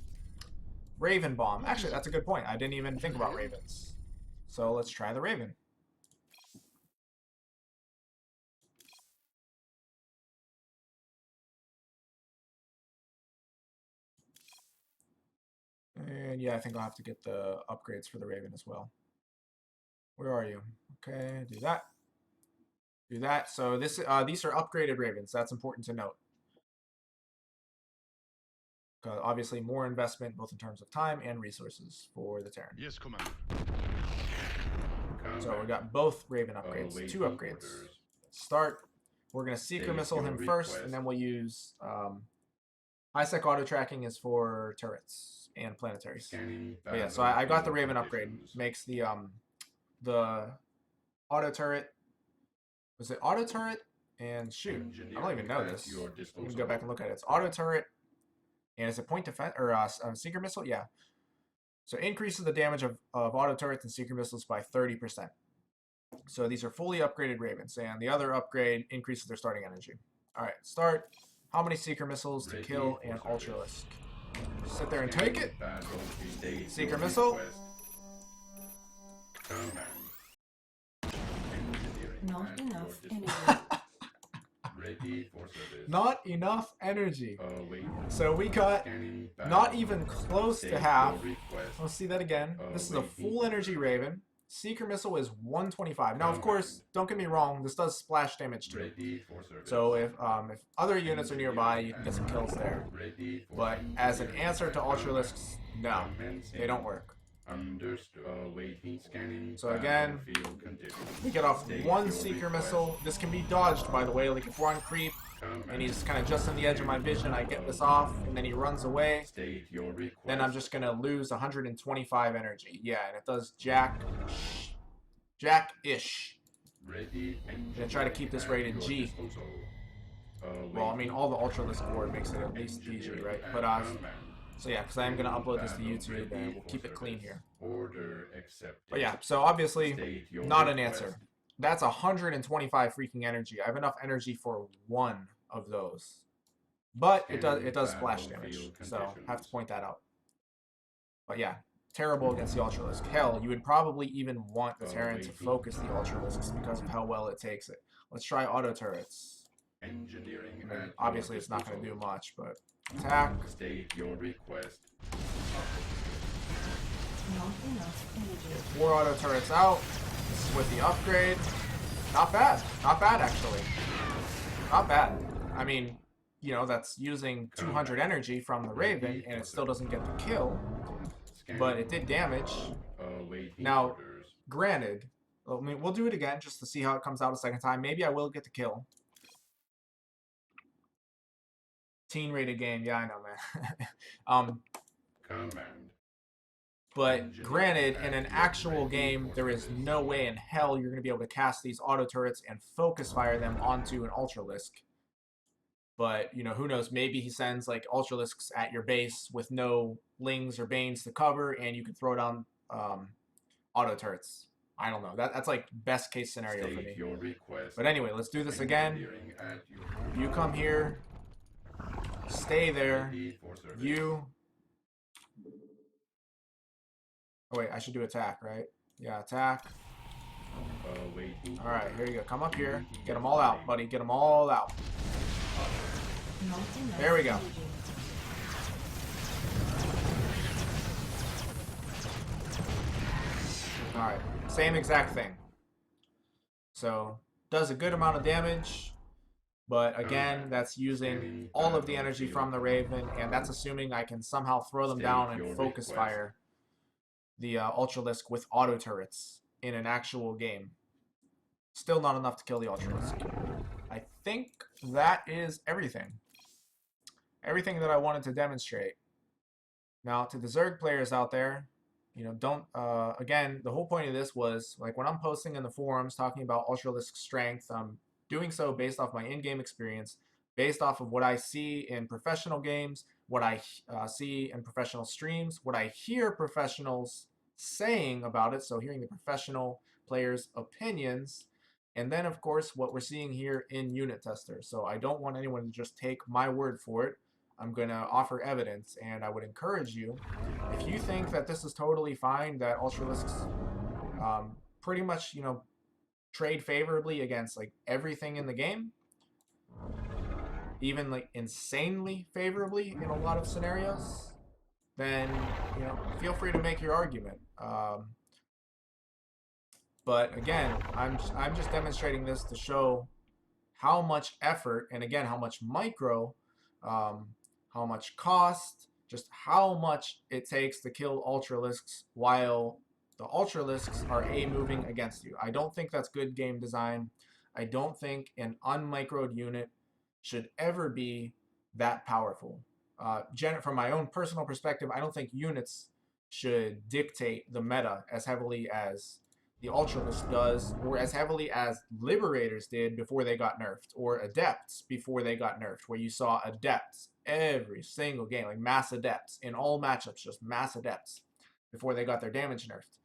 Raven Bomb. Actually, that's a good point. I didn't even think about Ravens. So let's try the Raven. And yeah, I think I'll have to get the upgrades for the Raven as well. Where are you? Okay, do that. Do that. So these are upgraded Ravens. That's important to note. Obviously, more investment both in terms of time and resources for the Terran. yes, Commander. So we got both Raven upgrades, 2 upgrades. Start. We're going to Seeker Missile him first, and then we'll use high-sec auto tracking is for turrets and planetaries. But yeah, so I got the Raven upgrade. Makes the auto turret. Was it auto turret? And shoot, I don't even know this. You can go back and look at it. It's auto turret. And is it point defense or Seeker Missile? Yeah. So increases the damage of auto turrets and Seeker Missiles by 30%. So these are fully upgraded Ravens, and the other upgrade increases their starting energy. All right, start. How many Seeker Missiles to kill an Ultralisk? Sit there and take it. Seeker Missile. Not enough energy. Ready for service. Not enough energy. Wait. So we got Scanning not battle. even close to State half. your request. Let's see that again. This is a full energy Raven. Seeker Missile is 125. Now, of course, don't get me wrong, this does splash damage too. Ready for service. So if other units are nearby, you can get some kills there. Ready for But as an answer to Ultralisks, no, Commencing. they don't work. Understood. Awaiting scanning. So again, Battlefield conditions. we get off one Seeker Missile. This can be dodged, by the way. Like if we're on creep, and Command. he's kind of just on the edge of my vision, I get this off, and then he runs away. State your request. Then I'm just gonna lose 125 energy. Yeah, and it does Jack-ish. Ready. Gonna try to keep this rated G. Well, I mean, all the Ultralisk board makes it at least PG, right? But so yeah, because I am gonna upload this to YouTube, and we'll keep it clean here. Order accepted. But yeah, so obviously, State your not an request. answer. That's 125 freaking energy. I have enough energy for one of those, but it does splash damage, so I have to point that out. But yeah, terrible against the Ultralisk. Hell, you would probably even want the Terran to focus the Ultralisks because of how well it takes it. Let's try auto turrets. Engineering. I mean, at obviously, your it's not going to do disposal. much, but attack. State your request. Not enough energy. 4 auto turrets out. This is with the upgrade. Not bad. Not bad, actually. Not bad. I mean, you know, that's using 200 energy from the Raven, and it still doesn't get the kill, but it did damage. Awaiting Now, orders. Granted, I mean, we'll do it again just to see how it comes out a second time. Maybe I will get the kill. Teen rated game. Yeah, I know, man. Command. But granted, in an actual game, there is no way in hell you're going to be able to cast these auto turrets and focus fire them onto an Ultralisk. But, you know, who knows? Maybe he sends, like, Ultralisks at your base with no Lings or Banes to cover, and you can throw down auto turrets. I don't know. That's, like, best case scenario for State me. your request. But anyway, let's do this again. Engineering at your You come here. Stay there. Ready for service. You... Oh, wait, I should do attack, right? Yeah, attack. Awaiting All right, orders. here you go. Come up here. Get them all out, buddy. Get them all out. Not enough There we go. energy. All right, same exact thing. So, does a good amount of damage, but again, that's using all of the energy from the Raven, and that's assuming I can somehow throw them down and focus fire the Ultralisk with auto turrets in an actual game. Still not enough to kill the Ultralisk. I think that is everything. Everything that I wanted to demonstrate. Now, to the Zerg players out there, you know, don't, again, the whole point of this was, like, when I'm posting in the forums talking about Ultralisk strength, I'm doing so based off my in-game experience, based off of what I see in professional games, what I see in professional streams, what I hear professionals saying about it, so hearing the professional players' opinions, and then, of course, what we're seeing here in Unit Tester. So I don't want anyone to just take my word for it. I'm going to offer evidence, and I would encourage you, if you think that this is totally fine, that Ultralisks pretty much, you know, trade favorably against, like, everything in the game, even, like, insanely favorably in a lot of scenarios, then, you know, feel free to make your argument. But again, I'm just demonstrating this to show how much effort, and again, how much micro, how much cost, just how much it takes to kill Ultralisks while the Ultralisks are A-moving against you. I don't think that's good game design. I don't think an unmicroed unit should ever be that powerful. From my own personal perspective, I don't think units should dictate the meta as heavily as the Ultralisk does, or as heavily as Liberators did before they got nerfed, or Adepts before they got nerfed, where you saw Adepts every single game, like mass Adepts in all matchups, just mass Adepts before they got their damage nerfed.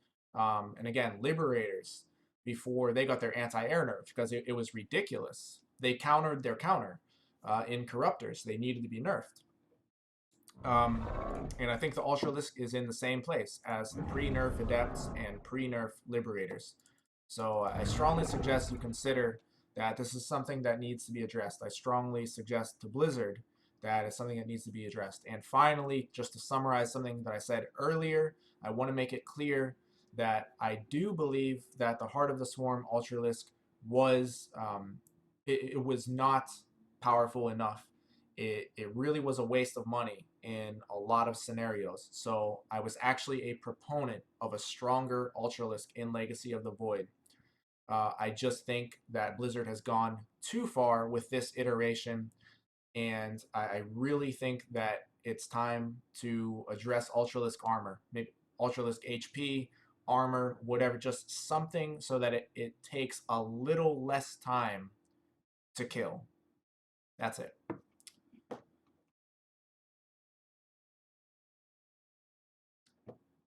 And again, Liberators before they got their anti-air nerfed, because it was ridiculous. They countered their counter in Corruptors. They needed to be nerfed. And I think the Ultralisk is in the same place as the pre-nerf Adepts and pre-nerf Liberators. So I strongly suggest you consider that this is something that needs to be addressed. I strongly suggest to Blizzard that it's something that needs to be addressed. And finally, just to summarize something that I said earlier, I want to make it clear that I do believe that the Heart of the Swarm Ultralisk was it was not powerful enough. It really was a waste of money in a lot of scenarios. So I was actually a proponent of a stronger Ultralisk in Legacy of the Void. I just think that Blizzard has gone too far with this iteration, and I really think that it's time to address Ultralisk armor, maybe Ultralisk HP, armor, whatever, just something so that it takes a little less time to kill. That's it.